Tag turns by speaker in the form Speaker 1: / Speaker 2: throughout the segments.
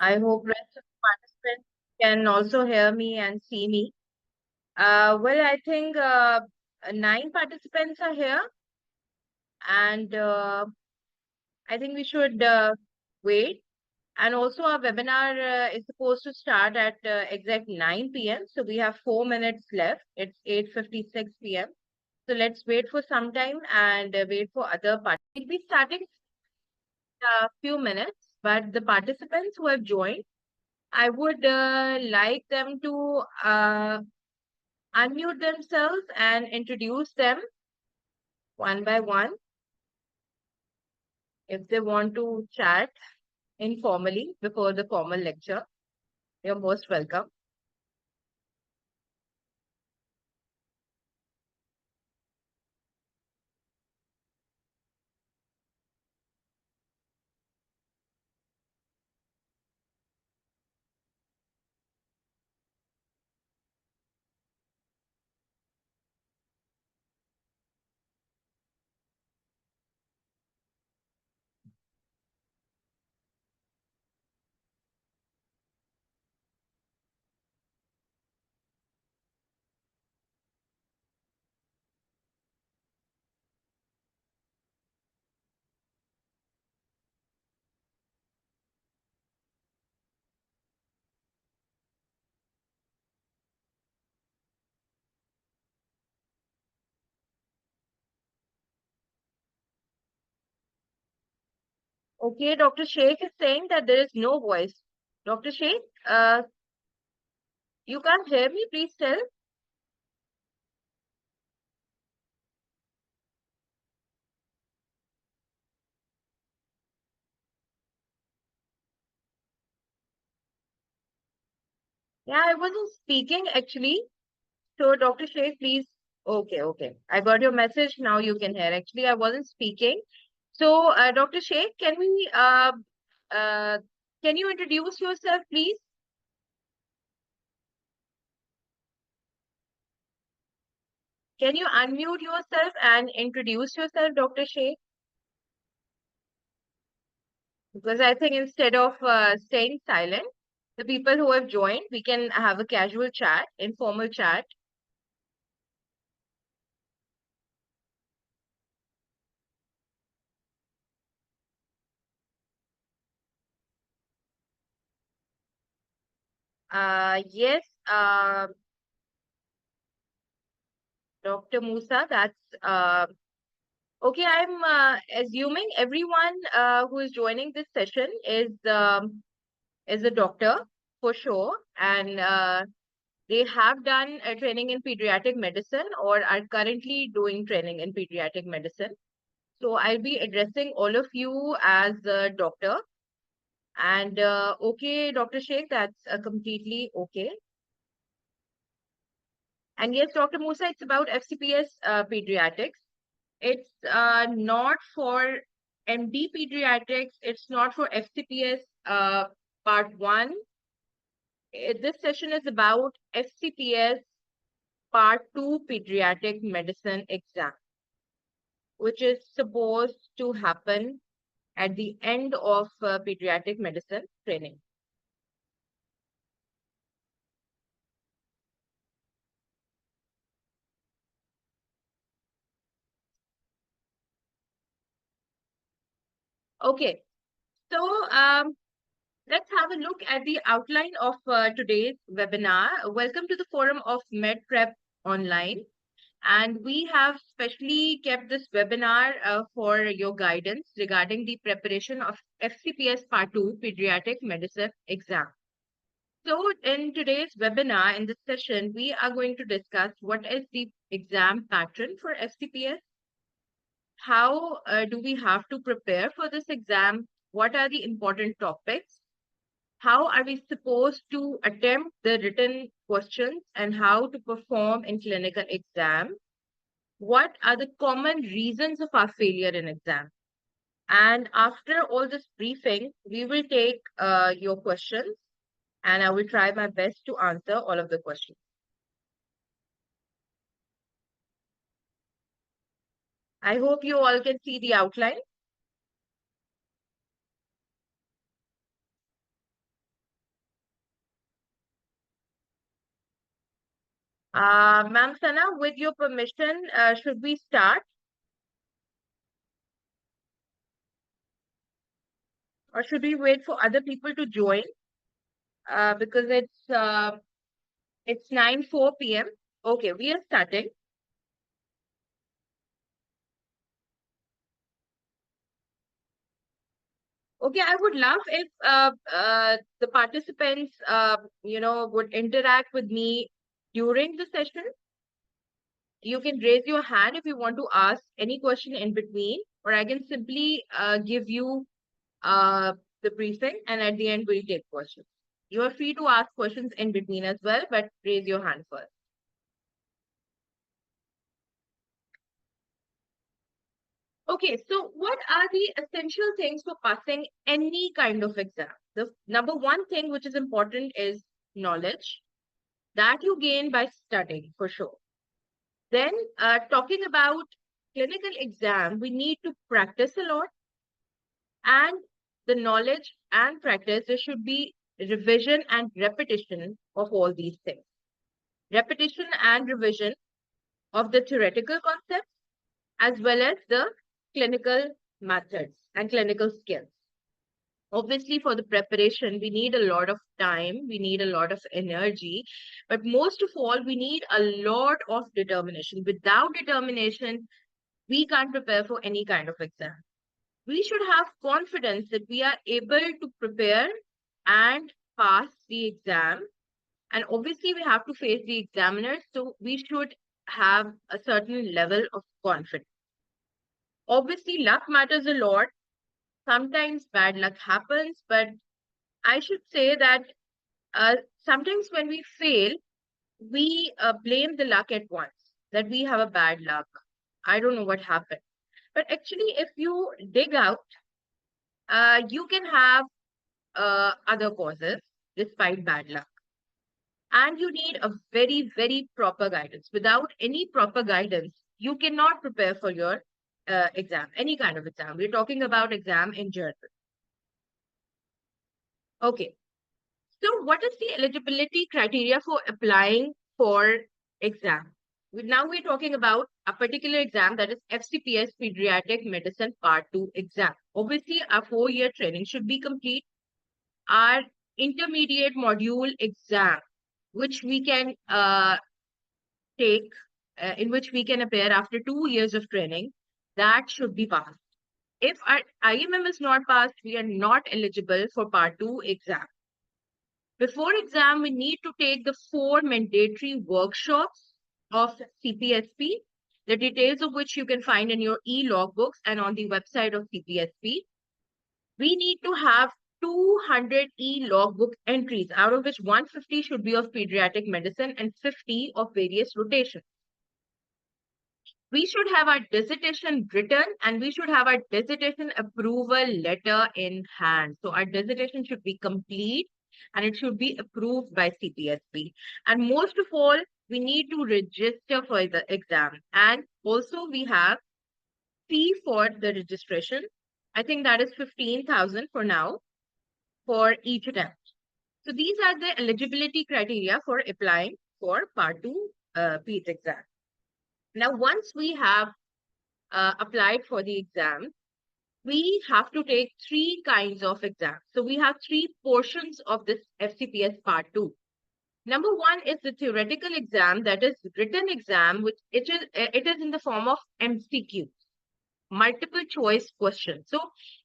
Speaker 1: I hope rest of the participants can also hear me and see me. Well, I think nine participants are here, and I think we should wait. And also, our webinar is supposed to start at exact 9 p.m. So we have 4 minutes left. It's 8:56 p.m. So let's wait for some time and wait for other participants. We'll be starting a few minutes, but the participants who have joined, I would like them to unmute themselves and introduce them one by one. If they want to chat informally before the formal lecture, you're most welcome. Okay, Dr. Sheikh is saying that there is no voice. Dr. Sheikh, you can't hear me, please tell. Yeah, I wasn't speaking actually. So, Dr. Sheikh, please. Okay, okay. I got your message. Now you can hear. Actually, I wasn't speaking. So, Dr. Sheikh, uh, can you introduce yourself, please? Can you unmute yourself and introduce yourself, Dr. Sheikh? Because I think instead of staying silent, the people who have joined, we can have a casual chat, informal chat. Yes, Dr. Musa, that's okay. I'm assuming everyone who is joining this session is a doctor for sure, and they have done a training in pediatric medicine or are currently doing training in pediatric medicine. So I'll be addressing all of you as a doctor. And okay, Dr. Sheikh, that's completely okay. And yes, Dr. Musa, it's about FCPS pediatrics. It's not for MD pediatrics. It's not for FCPS part one. This session is about FCPS part two pediatric medicine exam, which is supposed to happen at the end of pediatric medicine training. Okay, so let's have a look at the outline of today's webinar. Welcome to the forum of MedPrep Online. And we have specially kept this webinar for your guidance regarding the preparation of FCPS Part 2 Pediatric Medicine exam. So in today's webinar, in this session, we are going to discuss what is the exam pattern for FCPS, how do we have to prepare for this exam, what are the important topics, how are we supposed to attempt the written questions, and how to perform in clinical exam. What are the common reasons of our failure in exam? And after all this briefing, we will take your questions and I will try my best to answer all of the questions. I hope you all can see the outline. Ma'am Sana, with your permission, should we start or should we wait for other people to join? Because it's 9:04 p.m. Okay, we are starting. Okay, I would love if the participants, would interact with me during the session. You can raise your hand if you want to ask any question in between, or I can simply give you uh, the briefing, and at the end, we'll take questions. You are free to ask questions in between as well, but raise your hand first. Okay, so what are the essential things for passing any kind of exam? The number one thing which is important is knowledge that you gain by studying for sure. Then, talking about clinical exam, we need to practice a lot, and the knowledge and practice, there should be revision and repetition of all these things. Repetition and revision of the theoretical concepts as well as the clinical methods and clinical skills. Obviously, for the preparation, we need a lot of time, we need a lot of energy, but most of all, we need a lot of determination. Without determination, we can't prepare for any kind of exam. We should have confidence that we are able to prepare and pass the exam. And obviously, we have to face the examiners, so we should have a certain level of confidence. Obviously, luck matters a lot. Sometimes bad luck happens, but I should say that sometimes when we fail, we blame the luck at once, that we have a bad luck. I don't know what happened. But actually, if you dig out, you can have other causes despite bad luck. And you need a very, very proper guidance. Without any proper guidance, you cannot prepare for your exam, any kind of exam. We're talking about exam in general. Okay. So what is the eligibility criteria for applying for exam? Now we're talking about a particular exam, that is FCPS Pediatric Medicine Part 2 exam. Obviously, our 4-year training should be complete. Our intermediate module exam, which we can take, in which we can appear after 2 years of training, that should be passed. If our IMM is not passed, we are not eligible for Part 2 exam. Before exam, we need to take the 4 mandatory workshops of CPSP, the details of which you can find in your e-logbooks and on the website of CPSP. We need to have 200 e-logbook entries, out of which 150 should be of pediatric medicine and 50 of various rotations. We should have our dissertation written and we should have our dissertation approval letter in hand. So our dissertation should be complete and it should be approved by CPSP. And most of all, we need to register for the exam. And also we have fee for the registration. I think that is 15,000 for now for each attempt. So these are the eligibility criteria for applying for Part 2 PEAT exam. Now, once we have applied for the exam, we have to take 3 kinds of exams. So we have 3 portions of this FCPS Part 2. Number 1 is the theoretical exam, that is written exam, which it is in the form of MCQ, multiple choice questions. So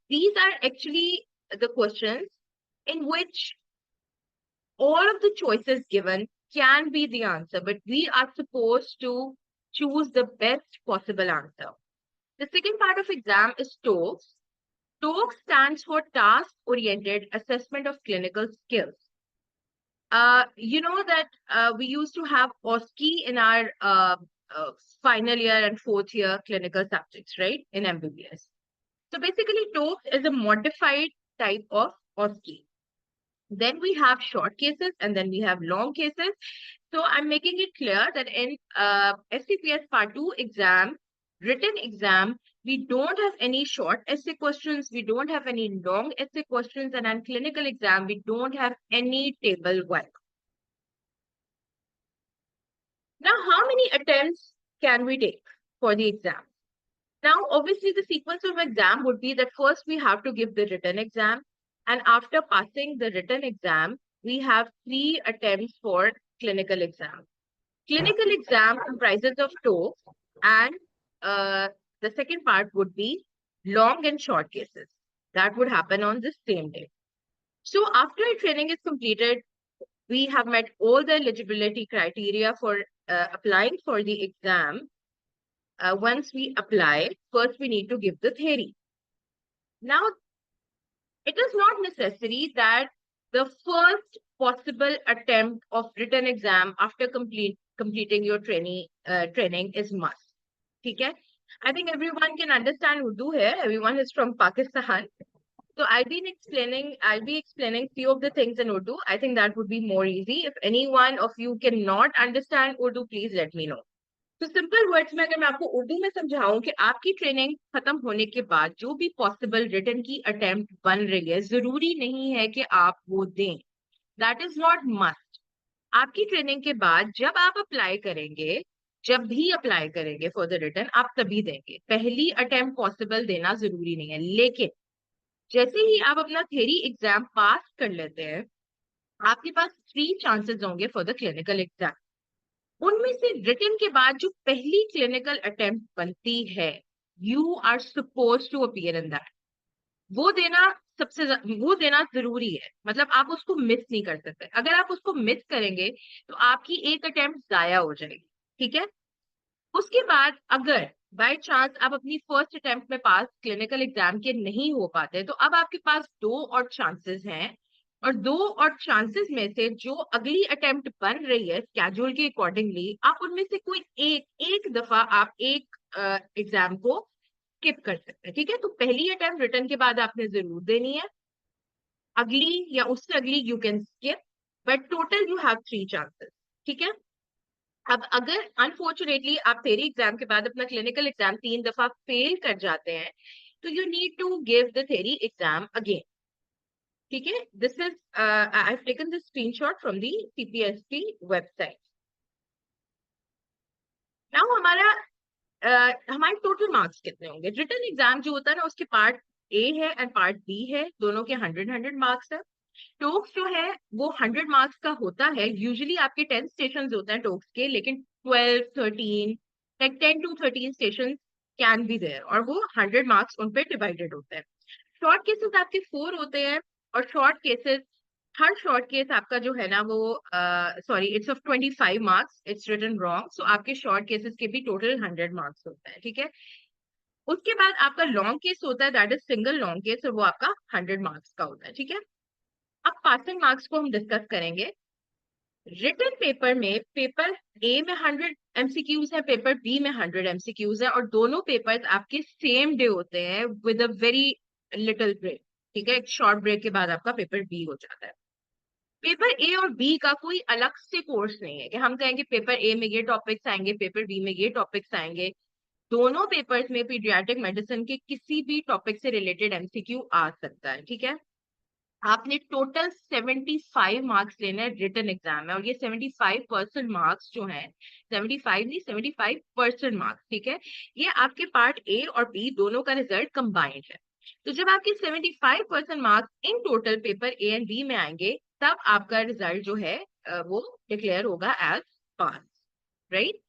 Speaker 1: these are actually the questions in which all of the choices given can be the answer, but we are supposed to choose the best possible answer. The second part of exam is TOEFS. TOEFS stands for Task Oriented Assessment of Clinical Skills. You know that we used to have OSCE in our final year and 4th year clinical subjects, right, in MBBS. So basically, TOEFS is a modified type of OSCE. Then we have short cases and then we have long cases. So I'm making it clear that in FCPS Part 2 exam, written exam, we don't have any short essay questions, we don't have any long essay questions, and on clinical exam, we don't have any table work. Now, how many attempts can we take for the exam? Now, obviously, the sequence of exam would be that first we have to give the written exam, and after passing the written exam, we have 3 attempts for clinical exam. Clinical exam comprises of TOEFL, and uh, the second part would be long and short cases. That would happen on the same day. So after training is completed, we have met all the eligibility criteria for applying for the exam. Once we apply, first we need to give the theory. Now, it is not necessary that the first possible attempt of written exam after completing your training is must. Okay? I think everyone can understand Urdu here. Everyone is from Pakistan. So I'll be explaining few of the things in Urdu. I think that would be more easy. If any one of you cannot understand Urdu, please let me know. तो simple words में अगर मैं आपको उर्दू में समझाऊं कि आपकी training खत्म होने के बाद जो भी पॉसिबल रिटर्न की अटेम्प्ट बन रही है, जरूरी नहीं है कि आप वो दें। That is not must. आपकी ट्रेनिंग के बाद जब आप अप्लाई करेंगे, जब भी अप्लाई करेंगे फॉर द रिटर्न, आप तभी देंगे। पहली अटेम्प्ट पॉसिबल देना जरूरी नहीं है। लेकिन जैसे ही आप अपना थ्योरी एग्जाम पास कर लेते हैं, आपके पास 3 चांसेस होंगे फॉर द क्लिनिकल एग्जाम। उनमें से रिटन के बाद जो पहली क्लिनिकल अटेम्प्ट बनती है, you are suppose to appear in that. वो देना वो देना जरूरी है। मतलब आप उसको मिस नहीं कर सकते। अगर आप उसको मिस करेंगे तो आपकी एक अटेम्प्ट जाया हो जाएगी। ठीक है। उसके बाद अगर बाय चांस आप अपनी फर्स्ट अटेम्प्ट में पास क्लिनिकल एग्जाम के नहीं हो पाते, तो अब आपके पास 2 और चांसेस हैं। और 2 और चांसेस में से जो अगली अटेम्प्ट बन रही है स्केड्यूल के अकॉर्डिंगली, आप उनमें से कोई एक एक दफा आप एक एग्जाम को स्किप कर सकते हैं। ठीक है। तो पहली अटेम्प्ट रिटर्न के बाद आपने जरूर देनी है। अगली या उससे अगली you can skip, but total you have 3 chances. ठीक है। अब अगर अनफॉर्चुनेटली आप थ्योरी एग्जाम के बाद अपना क्लिनिकल एग्जाम 3 दफा फेल कर जाते हैं, तो you need to give the theory exam again. ठीक है। This is I have taken this screenshot from the CPST website. Now हमारे टोटल मार्क्स कितने होंगे? रिटन एग्जाम जो होता है ना, उसके पार्ट ए है एंड पार्ट बी है, दोनों के 100 मार्क्स है। टोक्स जो है वो 100 मार्क्स का होता है। यूजुअली आपके 10 स्टेशन होते हैं टोक्स के, लेकिन 12 13 like 10 to 13 station can be there, और वो 100 मार्क्स उन पे डिवाइडेड होते हैं। शॉर्ट केसेस आपके 4 होते हैं। और शॉर्ट केसेस, हर शॉर्ट केस आपका जो है ना वो sorry, it's of 25 marks, it's written wrong. So आपके शॉर्ट केसेस के भी टोटल 100 मार्क्स होता है। ठीक है। उसके बाद आपका लॉन्ग केस होता है, that is single long case, और वो आपका 100 मार्क्स का होता है। ठीक है। अब पासिंग मार्क्स को हम डिस्कस करेंगे। रिटन पेपर में, पेपर ए में 100 MCQs है, पेपर बी में 100 MCQs है, और दोनों पेपर्स आपके सेम डे होते हैं with a very little break. ठीक है। एक शॉर्ट ब्रेक के बाद आपका पेपर बी हो जाता है। पेपर ए और बी का कोई अलग से कोर्स नहीं है कि हम कहेंगे पेपर ए में ये टॉपिक्स आएंगे, पेपर बी में ये टॉपिक्स आएंगे। दोनों पेपर्स में पीडियाट्रिक मेडिसिन के किसी भी टॉपिक से रिलेटेड एमसीक्यू आ सकता है। ठीक है। आपने टोटल 75 मार्क्स लेना है रिटन एग्जाम में, और ये 75% मार्क्स जो हैं, 75 नहीं, 75% मार्क्स। ठीक है। ये आपके पार्ट ए और बी दोनों का रिजल्ट कंबाइंड है। तो जब आपके 75% marks in total paper A and B में आएंगे, तब आपका रिजल्ट जो है वो डिक्लेयर होगा एज पास। राइट।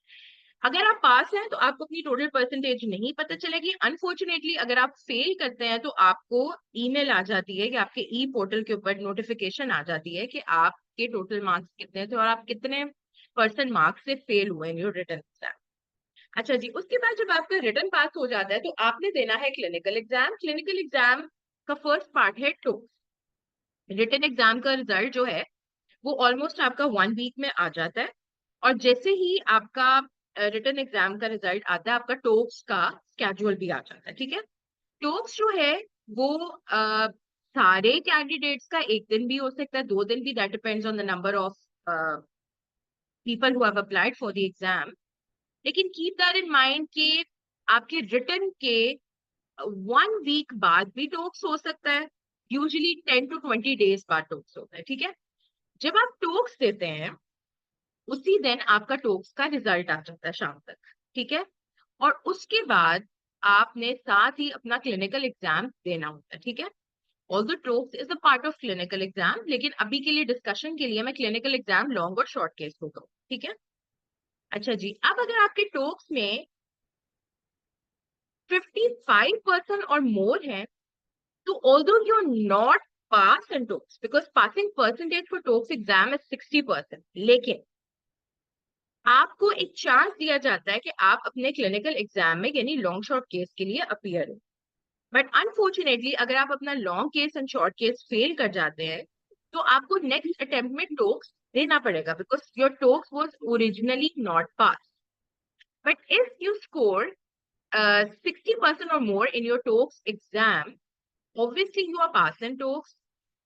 Speaker 1: अगर आप पास हैं तो आपको अपनी टोटल परसेंटेज नहीं पता चलेगी। अनफॉर्चुनेटली अगर आप फेल करते हैं तो आपको ईमेल आ जाती है, कि आपके ई पोर्टल के ऊपर नोटिफिकेशन आ जाती है कि आपके टोटल मार्क्स कितने थे और आप कितने परसेंट मार्क्स से फेल हुए इन योर रिटन एग्जाम। अच्छा जी, उसके बाद जब आपका रिटन पास हो जाता है तो आपने देना है क्लिनिकल एग्जाम। क्लिनिकल एग्जाम का फर्स्ट पार्ट है टोक्स। रिटन एग्जाम का रिजल्ट जो है वो ऑलमोस्ट आपका 1 वीक में आ जाता है। और जैसे ही आपका रिटन एग्जाम का रिजल्ट आता है, आपका टोक्स का स्केड्यूल भी आ जाता है। ठीक है। टोक्स जो है वो सारे कैंडिडेट्स का एक दिन भी हो सकता है, 2 दिन भी, that depends on the number of people who have applied for the exam. लेकिन कीप दैट इन माइंड कि आपके रिटन के 1 वीक बाद भी टोक्स हो सकता है। यूजुअली 10 to 20 डेज बाद टोक्स होता है। ठीक है। जब आप टोक्स देते हैं उसी दिन आपका टोक्स का रिजल्ट आ जाता है शाम तक, ठीक है। और उसके बाद आपने साथ ही अपना क्लिनिकल एग्जाम देना होता है, ठीक है। Although TOACS is a part of clinical exam, लेकिन अभी के लिए डिस्कशन के लिए मैं क्लिनिकल एग्जाम लॉन्ग और शॉर्ट केस को कहूँ, ठीक है। अच्छा जी, अब अगर आपके टोक्स में 55% और मोर है, तो although you are not pass in TOACS, because passing percentage for TOACS exam is 60%, लेकिन आपको एक चांस दिया जाता है कि आप अपने क्लिनिकल एग्जाम में यानी लॉन्ग शॉर्ट केस के लिए अपीयर हो। बट अनफॉर्चुनेटली अगर आप अपना long case and short case fail कर जाते हैं, तो आपको नेक्स्ट अटेम्प्ट में टोक्स देना पड़ेगा, because your TOACS was originally not pass. But if you score 60% or more in your TOEFL exam, obviously you are passing TOEFL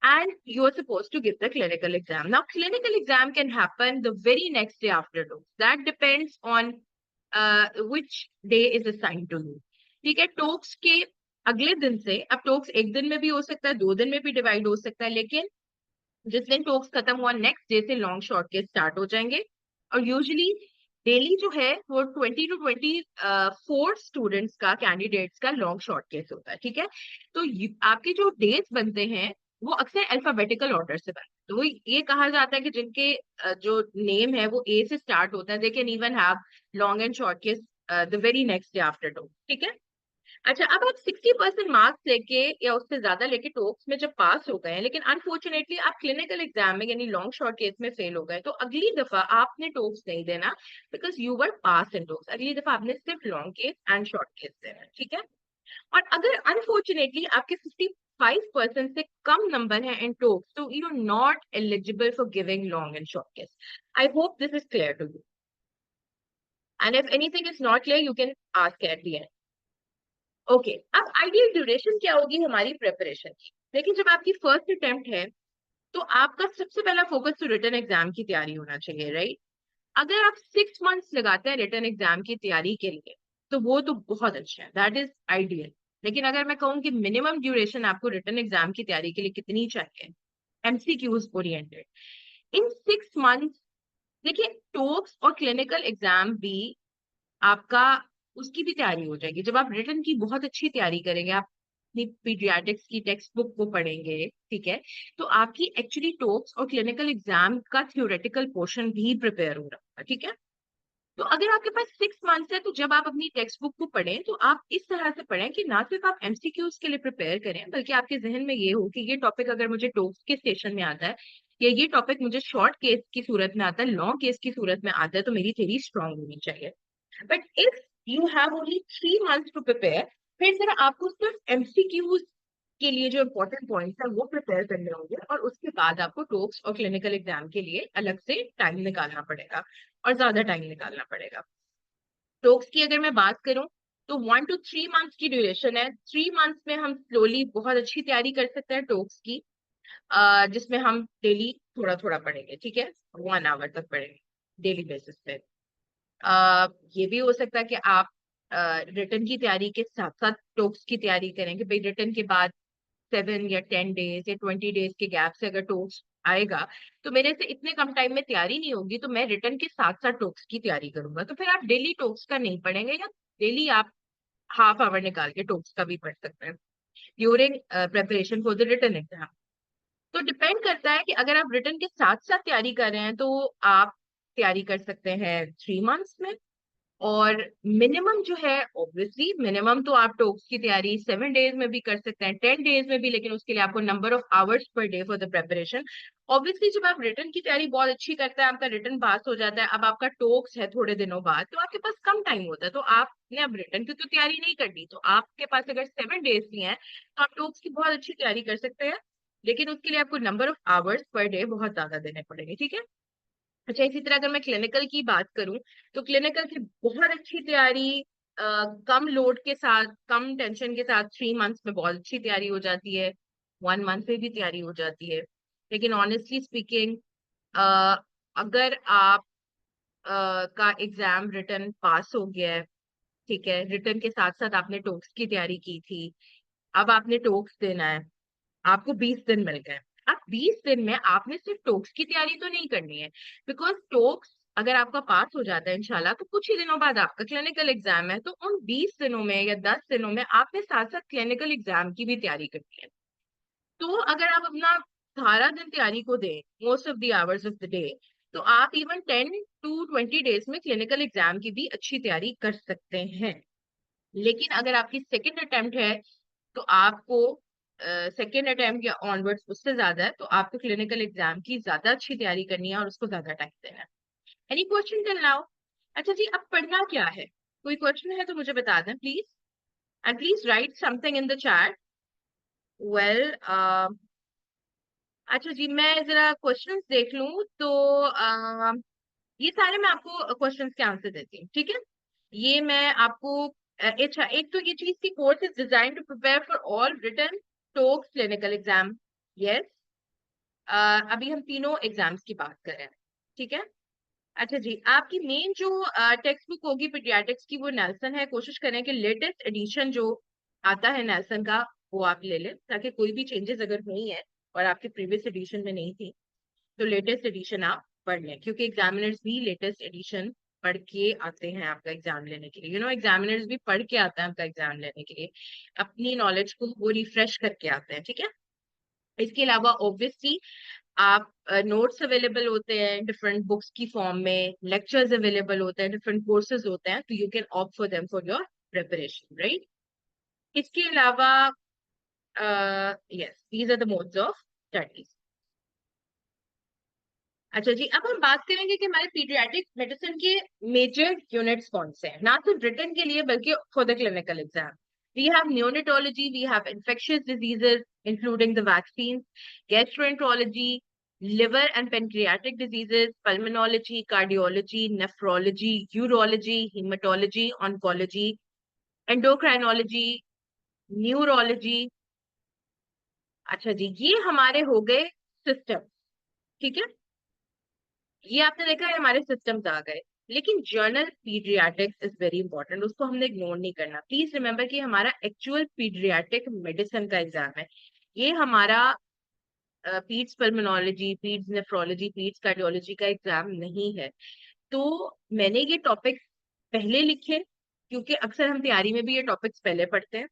Speaker 1: and you are supposed to give the clinical exam. Now, clinical exam can happen the very next day after TOEFL. That depends on which day is assigned to you. ठीक है, टोक्स के अगले दिन से, अब टोक्स एक दिन में भी हो सकता है, 2 दिन में भी डिवाइड हो सकता है, लेकिन जिस दिन टोक्स खत्म हुआ नेक्स्ट डे से लॉन्ग शॉर्ट केस स्टार्ट हो जाएंगे। और यूजुअली डेली जो है वो 20 to 24 स्टूडेंट्स का, कैंडिडेट्स का लॉन्ग शॉर्ट केस होता है, ठीक है। तो आपके जो डेज बनते हैं वो अक्सर अल्फाबेटिकल ऑर्डर से बनते हैं। तो वो ये कहा जाता है कि जिनके जो नेम है वो ए से स्टार्ट होता है, they can even have long and short case the very next day after two, ठीक है। अच्छा, अब आप 60% मार्क्स लेके या उससे ज्यादा लेके टोक्स में जब पास हो गए हैं, लेकिन अनफॉर्चुनेटली आप क्लिनिकल एग्जाम में यानी लॉन्ग शॉर्ट केस में फेल हो गए, तो अगली दफा आपने टोक्स नहीं देना, because you were pass in टोक्स। अगली दफा आपने सिर्फ long case and short case देना, ठीक है। और अगर अनफॉर्चुनेटली आपके 55% से कम नंबर है इन टोक्स, तो you are not eligible for giving long and short case. I hope this is clear to you, and if anything is not clear you can ask at the end. Okay, अब ideal duration क्या होगी हमारी preparation की। लेकिन जब आपकी first attempt है, तो आपका सबसे पहला फोकस तो रिटन एग्जाम की तैयारी होना चाहिए, राइट। अगर आप 6 मंथ्स लगाते हैं रिटन एग्जाम की तैयारी के लिए, तो वो तो बहुत अच्छा है, दैट इज आइडियल। लेकिन अगर मैं कहूँ कि मिनिमम ड्यूरेशन आपको रिटन एग्जाम की तैयारी के लिए कितनी चाहिए, एमसीक्यूज ओरिएंटेड, इन 6 मंथ्स, देखिए टोक्स और क्लिनिकल एग्जाम भी आपका, उसकी भी तैयारी हो जाएगी जब आप रिटन की बहुत अच्छी तैयारी करेंगे। आप अपनी पीडियाट्रिक्स की टेक्स्ट बुक को पढ़ेंगे, ठीक है, तो आपकी एक्चुअली टोक्स और क्लिनिकल एग्जाम का थ्योरेटिकल पोर्शन भी प्रिपेयर हो रहा है, ठीक है। तो अगर आपके पास 6 मंथ्स है, तो जब आप अपनी टेक्स्ट बुक को पढ़ें तो आप इस तरह से पढ़ें कि ना सिर्फ आप एमसीक्यूज के लिए प्रिपेयर करें, बल्कि आपके जहन में ये हो कि ये टॉपिक अगर मुझे टोक्स के सेशन में आता है, या ये टॉपिक मुझे शॉर्ट केस की सूरत में आता है, लॉन्ग केस की सूरत में आता है, तो मेरी थ्योरी स्ट्रांग होनी चाहिए। But if you have only 3 months to prepare, फिर जरा आपको सिर्फ एमसीक्यूज के लिए जो इंपॉर्टेंट पॉइंट्स है वो प्रिपेयर करने होंगे, और उसके बाद आपको टोक्स और क्लिनिकल एग्जाम के लिए अलग से टाइम निकालना पड़ेगा, और ज्यादा टाइम निकालना पड़ेगा। टोक्स की अगर मैं बात करूं, तो 1 to 3 मंथ्स की ड्यूरेशन है। 3 मंथ्स में हम स्लोली बहुत अच्छी तैयारी कर सकते हैं टोक्स की, जिसमें हम डेली थोड़ा थोड़ा पढ़ेंगे, ठीक है, 1 आवर तक पढ़ेंगे डेली बेसिस पे। ये भी हो सकता है कि आप रिटर्न की तैयारी के साथ साथ टोक्स की तैयारी करें, कि भाई रिटर्न के बाद 7 या 10 डेज या 20 डेज के गैप से अगर टोक्स आएगा, तो मेरे से इतने कम टाइम में तैयारी नहीं होगी, तो मैं रिटर्न के साथ साथ टोक्स की तैयारी करूंगा। तो फिर आप डेली टोक्स का नहीं पढ़ेंगे, या डेली आप हाफ आवर निकाल के टोक्स का भी पढ़ सकते हैं during preparation for the return exam. तो डिपेंड करता है कि अगर आप रिटर्न के साथ साथ तैयारी कर रहे हैं, तो आप तैयारी कर सकते हैं 3 मंथ्स में। और मिनिमम जो है, ऑब्वियसली मिनिमम तो आप टोक्स की तैयारी 7 डेज में भी कर सकते हैं, 10 डेज में भी, लेकिन उसके लिए आपको number of hours per day for the preparation. Obviously जब आप रिटर्न की तैयारी बहुत अच्छी करते हैं, आपका रिटर्न पास हो जाता है, अब आपका टोक्स है थोड़े दिनों बाद, तो आपके पास कम टाइम होता है, तो आपने अब रिटर्न की तो तैयारी नहीं करनी, तो आपके पास अगर 7 डेज की है, तो आप टोक्स की बहुत अच्छी तैयारी कर सकते हैं, लेकिन उसके लिए आपको number of hours per day बहुत ज्यादा देने पड़ेंगे, ठीक है। अच्छा, इसी तरह अगर मैं क्लिनिकल की बात करूं, तो क्लिनिकल की बहुत अच्छी तैयारी कम लोड के साथ, कम टेंशन के साथ 3 मंथ्स में बहुत अच्छी तैयारी हो जाती है, 1 मंथ में भी तैयारी हो जाती है। लेकिन ऑनेस्टली स्पीकिंग, अगर आप का एग्जाम रिटर्न पास हो गया है, ठीक है, रिटर्न के साथ साथ आपने टोक्स की तैयारी की थी, अब आपने टोक्स देना है, आपको 20 दिन मिल गए। अब 20 दिन में आपने सिर्फ टोक्स की तैयारी तो नहीं करनी है, बिकॉज टोक्स अगर आपका पास हो जाता है इंशाल्लाह, तो कुछ ही दिनों बाद आपका क्लिनिकल एग्जाम है, तो उन 20 दिनों में या 10 दिनों में आपने साथ साथ क्लिनिकल एग्जाम की भी तैयारी करनी है। तो अगर आप अपना सारा दिन तैयारी को दें, most of the hours of the day, तो आप इवन 10 to 20 डेज में क्लिनिकल एग्जाम की भी अच्छी तैयारी कर सकते हैं। लेकिन अगर आपकी सेकेंड अटेम्प्ट है, तो आपको सेकेंड अटेम्प्ट या ऑनवर्ड्स उससे ज्यादा है, तो आपको क्लिनिकल एग्जाम की ज्यादा अच्छी तैयारी करनी है और उसको ज्यादा टाइम देना है। Any question till now? अच्छा जी, अब पढ़ना क्या है? कोई क्वेश्चन है तो मुझे बता दें please, and please right something in the chat. Well, अच्छा जी, मैं जरा क्वेश्चंस देख लूं तो ये सारे मैं आपको क्वेश्चंस के आंसर देती हूँ, ठीक है? ये मैं आपको अच्छा, एक तो ये चीज की course is design to prepare for all written TOACS clinical exam. Yes, अभी हम तीनों एग्जाम्स की बात कर रहे हैं, ठीक है? अच्छा जी, आपकी मेन जो टेक्स्ट बुक होगी पीडियाट्रिक्स की, वो नेल्सन है। कोशिश करें कि लेटेस्ट एडिशन जो आता है नेल्सन का, वो आप ले लें, ताकि कोई भी चेंजेस अगर हुई है और आपके प्रीवियस एडिशन में नहीं थी, तो लेटेस्ट एडिशन आप पढ़ लें, क्योंकि एग्जामिनर्स भी लेटेस्ट एडिशन पढ़ के आते हैं आपका एग्जाम लेने के लिए। एग्जामिनर्स भी पढ़ के आते हैं आपका एग्जाम लेने के लिए, अपनी नॉलेज को वो रिफ्रेश करके आते हैं, ठीक है? इसके अलावा ऑब्वियसली आप नोट्स अवेलेबल होते हैं डिफरेंट बुक्स की फॉर्म में, लेक्चर्स अवेलेबल होते हैं, डिफरेंट कोर्सेज होते हैं, तो you can opt for them for your preparation, right? इसके अलावा yes, these are the modes of studies. अच्छा जी, अब हम बात करेंगे कि हमारे पीडियाट्रिक मेडिसिन के मेजर यूनिट्स कौन से हैं, ना सिर्फ रिटन के लिए बल्कि for the clinical exam. We have neonatology, we have infectious diseases, including the vaccines, gastroenterology, liver and pancreatic diseases, pulmonology, cardiology, nephrology, urology, hematology, oncology, endocrinology, neurology। अच्छा जी, ये हमारे हो गए सिस्टम, ठीक है? ये आपने देखा है हमारे सिस्टम्स आ गए। लेकिन journal paediatrics is very important, उसको हमने इग्नोर नहीं करना। प्लीज रिमेंबर कि हमारा एक्चुअल पीडियाट्रिक मेडिसिन का एग्जाम है। ये हमारा पीड्स पल्मोनोलॉजी, पीड्स नेफ्रोलॉजी, पीड्स कार्डियोलॉजी का एग्जाम नहीं है। तो मैंने ये टॉपिक पहले लिखे, क्योंकि अक्सर हम तैयारी में भी ये टॉपिक्स पहले पढ़ते हैं,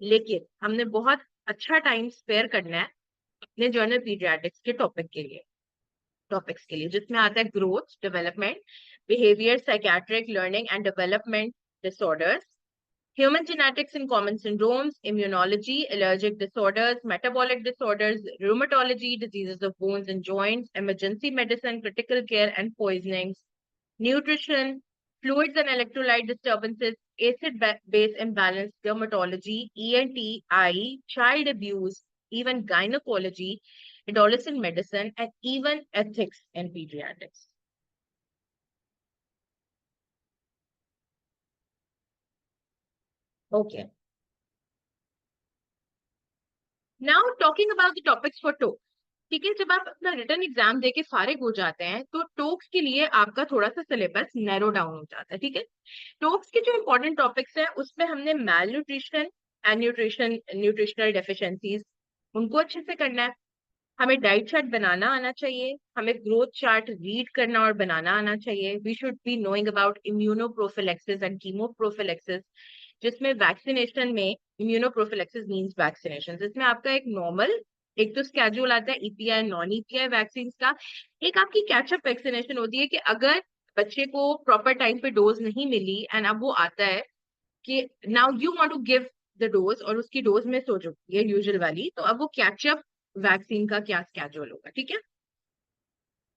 Speaker 1: लेकिन हमने बहुत अच्छा टाइम स्पेयर करना है अपने जर्नल पीडियाट्रिक्स के टॉपिक्स के लिए, जिसमें आता है growth, development, behaviour, psychiatric, learning and development disorders, human genetics and common syndromes, immunology, allergic disorders, metabolic disorders, rheumatology, diseases of bones and joints, emergency medicine, critical care and poisonings, nutrition, fluids and electrolyte disturbances, acid-base imbalance, dermatology, ENT, eye, child abuse, even gynecology, adolescent medicine, and even ethics and pediatrics. Okay. Now talking about the topics for TOEFL. ठीक है, जब आप अपना return exam देके फारिग हो जाते हैं, तो टोक्स के लिए आपका थोड़ा सा सिलेबस नैरो डाउन हो जाता है, ठीक है? टोक्स के जो इंपॉर्टेंट टॉपिक्स हैं, उसमें हमने मैल न्यूट्रिशन एंड न्यूट्रिशनल डेफिशिएंसीज, उनको अच्छे से करना है। हमें डाइट चार्ट बनाना आना चाहिए, हमें ग्रोथ चार्ट रीड करना और बनाना आना चाहिए। We should be knowing about immunoprophylaxis and chemoprophylaxis, जिसमें वैक्सीनेशन में इम्यूनोप्रोफिलेक्सिस मींस वैक्सीनेशन, जिसमें आपका एक नॉर्मल, एक तो स्केड्यूल आता है ईपीआई नॉन ईपीआई वैक्सीन का, एक आपकी कैचअप वैक्सीनेशन होती है कि अगर बच्चे को प्रॉपर टाइम पे डोज नहीं मिली एंड अब वो आता है कि now you want to give the dose, और उसकी डोज मिस हो चुकी है यूजुअल वाली, तो अब वो कैचअप वैक्सीन का क्या स्केड्यूल होगा, ठीक है?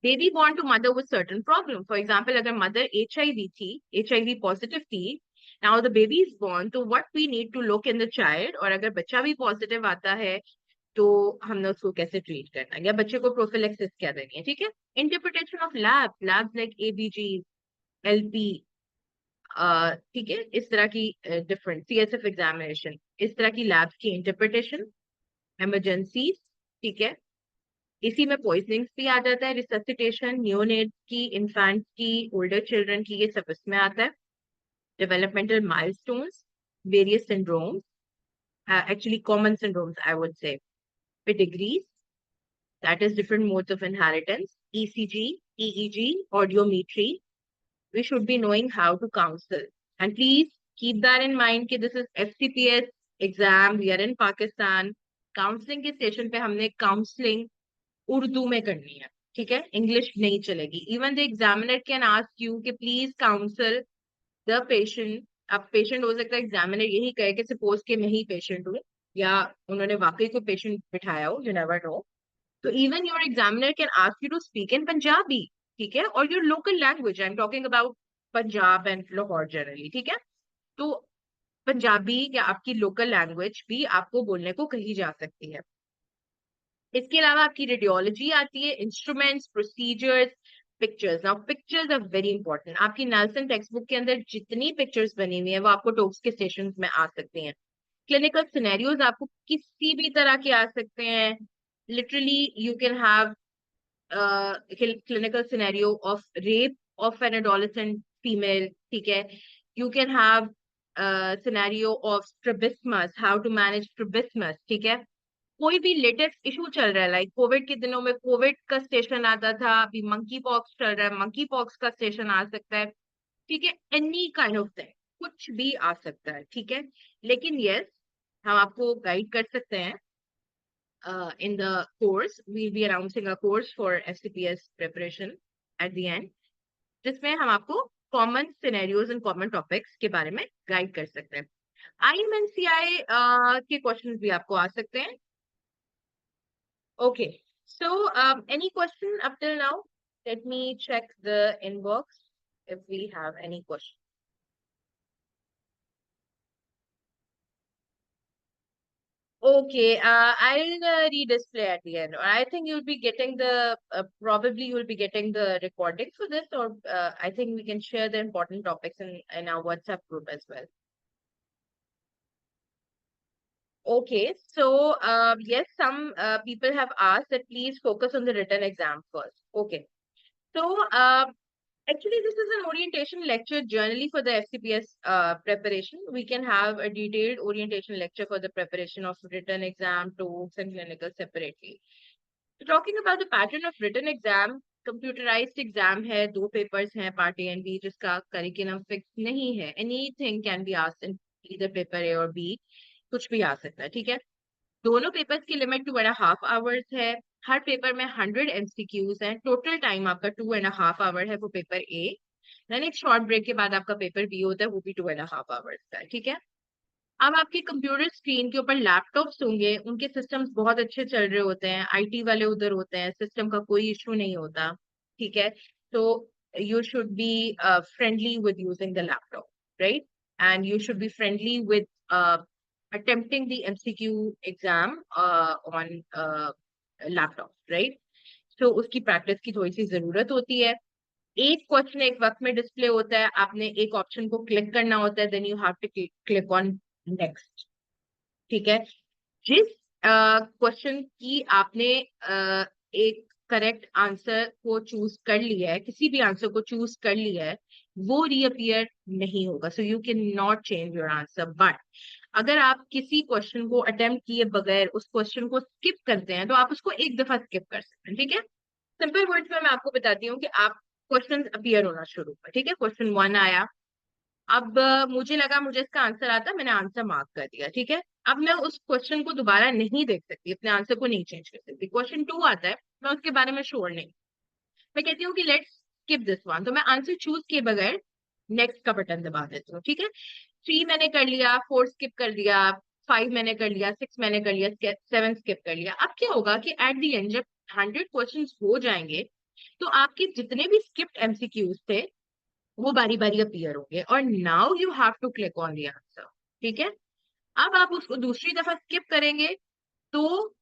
Speaker 1: Baby born to mother with certain problem, for example अगर मदर एचआईवी थी, एचआईवी पॉजिटिव थी, now the baby is born, तो what we need to look in the child, और अगर बच्चा भी पॉजिटिव आता है तो हमने उसको कैसे ट्रीट करना है, या बच्चे को प्रोफिलेक्सिस क्या देनी है, ठीक है? Interpretation of labs like ABG, LP, ठीक है, इस तरह की डिफरेंट सीएसएफ एग्जामिनेशन, इस तरह की लैब्स की इंटरप्रिटेशन, इमरजेंसीज, ठीक है? इसी में पॉइजनिंग भी आ जाता है, रिससिटेशन, नियोनेट की, इन्फेंट की, ओल्डर चिल्ड्रन की, ये सब इसमें आता है। Developmental milestones, various syndromes, actually common syndromes I would say, pedigrees, that is different modes of inheritance, ECG, EEG, audiometry. We should be knowing how to counsel. And please keep that in mind कि this is FCPS exam. We are in Pakistan. Counselling के station पे हमने counselling Urdu में करनी है, ठीक है, English नहीं चलेगी. Even the examiner can ask you कि प्लीज काउंसल द पेशेंट. अब पेशेंट हो सकता है एग्जामिनर यही कहे कि सपोज कि मैं ही पेशेंट हूँ या उन्होंने वाकई को पेशेंट बिठाया हो, यू नेवर नो. तो even your examiner can ask you to speak in Punjabi, ठीक है, और your local language. I am talking about Punjab and Lahore generally, ठीक है. तो पंजाबी या आपकी लोकल लैंग्वेज भी आपको बोलने को कही जा सकती है. इसके अलावा आपकी रेडियोलॉजी आती है, instruments, procedures, pictures. Now pictures are very important. आपकी नेल्सन टेक्स्ट बुक के अंदर जितनी पिक्चर्स बनी हुई है वो आपको टोक्स के स्टेशन में आ सकती हैं. क्लिनिकल सिनेरियोज आपको किसी भी तरह के आ सकते हैं. Literally you can have clinical scenario of rape of an adolescent female, ठीक है. You can have scenario of strabismus, how to manage strabismus, ठीक है. कोई भी लेटेस्ट इशू चल रहा है, लाइक कोविड के दिनों में कोविड का स्टेशन आता था, अभी मंकी पॉक्स चल रहा है, मंकी पॉक्स का स्टेशन आ सकता है, ठीक है. एनी काइंड ऑफ थिंग, कुछ भी आ सकता है, ठीक है. लेकिन यस, हम आपको गाइड कर सकते हैं. In the course, we'll be announcing a course for FCPS preparation at the end, जिसमें हम आपको common scenarios and common topics के बारे में गाइड कर सकते हैं. IMNCI के क्वेश्चंस भी आपको आ सकते हैं. Okay, so any question up till now? Let me check the inbox if we have any question. Okay, I'll redisplay at the end. I think you'll be getting the probably you'll be getting the recording for this, or I think we can share the important topics in our WhatsApp group as well. Okay, so yes, some people have asked that please focus on the written exam first. Okay, so actually, this is an orientation lecture generally for the FCPS preparation. We can have a detailed orientation lecture for the preparation of written exam, TOEFL and clinical separately. So talking about the pattern of written exam, computerized exam है, दो papers हैं, part A and B, जिसका curriculum fix नहीं है. Anything can be asked in either paper A or B. कुछ भी आ सकता है, ठीक है. दोनों पेपर्स की लिमिट 2.5 आवर्स है. हर पेपर में 100 MCQs हैं. टोटल टाइम आपका 2.5 आवर है वो पेपर ए. देन एक शॉर्ट ब्रेक के बाद आपका पेपर बी होता है, वो भी 2.5 आवर्स का है, ठीक है. अब आपके कंप्यूटर स्क्रीन के ऊपर लैपटॉप्स होंगे, उनके सिस्टम्स बहुत अच्छे चल रहे होते हैं, आईटी वाले उधर होते हैं, सिस्टम का कोई इशू नहीं होता, ठीक है. तो you should be friendly with using the laptop, right, and you should be friendly with attempting the MCQ exam on laptop, right? So उसकी प्रैक्टिस की थोड़ी सी जरूरत होती है. एक क्वेश्चन एक वक्त में डिस्प्ले होता है, आपने एक ऑप्शन को क्लिक करना होता है, then you have to click on next, ठीक है. जिस क्वेश्चन की आपने एक करेक्ट आंसर को चूज कर लिया है, किसी भी आंसर को चूज कर लिया है, वो रीअपियर नहीं होगा. So you can not change your answer. But अगर आप किसी क्वेश्चन को अटेम्प्ट किए बगैर उस क्वेश्चन को स्किप करते हैं तो आप उसको एक दफा स्किप कर सकते हैं, ठीक है. सिंपल वर्ड्स में मैं आपको बताती हूँ कि आप क्वेश्चन अपीयर होना शुरू हुआ, ठीक है. क्वेश्चन 1 आया, अब मुझे लगा मुझे इसका आंसर आता, मैंने आंसर मार्क कर दिया, ठीक है. अब मैं उस क्वेश्चन को दोबारा नहीं देख सकती, अपने आंसर को नहीं चेंज कर सकती. क्वेश्चन 2 आता है, मैं उसके बारे में श्योर नहीं, मैं कहती हूँ कि लेट्स स्किप दिस वन, तो मैं आंसर चूज किए बगैर नेक्स्ट का बटन दबा देती हूँ, ठीक है. 3 मैंने कर लिया, 4 स्किप कर दिया, 5 मैंने कर लिया, 6 मैंने कर लिया, 7 स्किप कर लिया. अब क्या होगा कि एट द एंड जब 100 क्वेश्चन हो जाएंगे तो आपके जितने भी स्किप्ड एमसीक्यूज थे वो बारी बारी अपीयर होंगे, और now you have to click on the answer, ठीक है. अब आप उसको दूसरी दफा स्किप करेंगे तो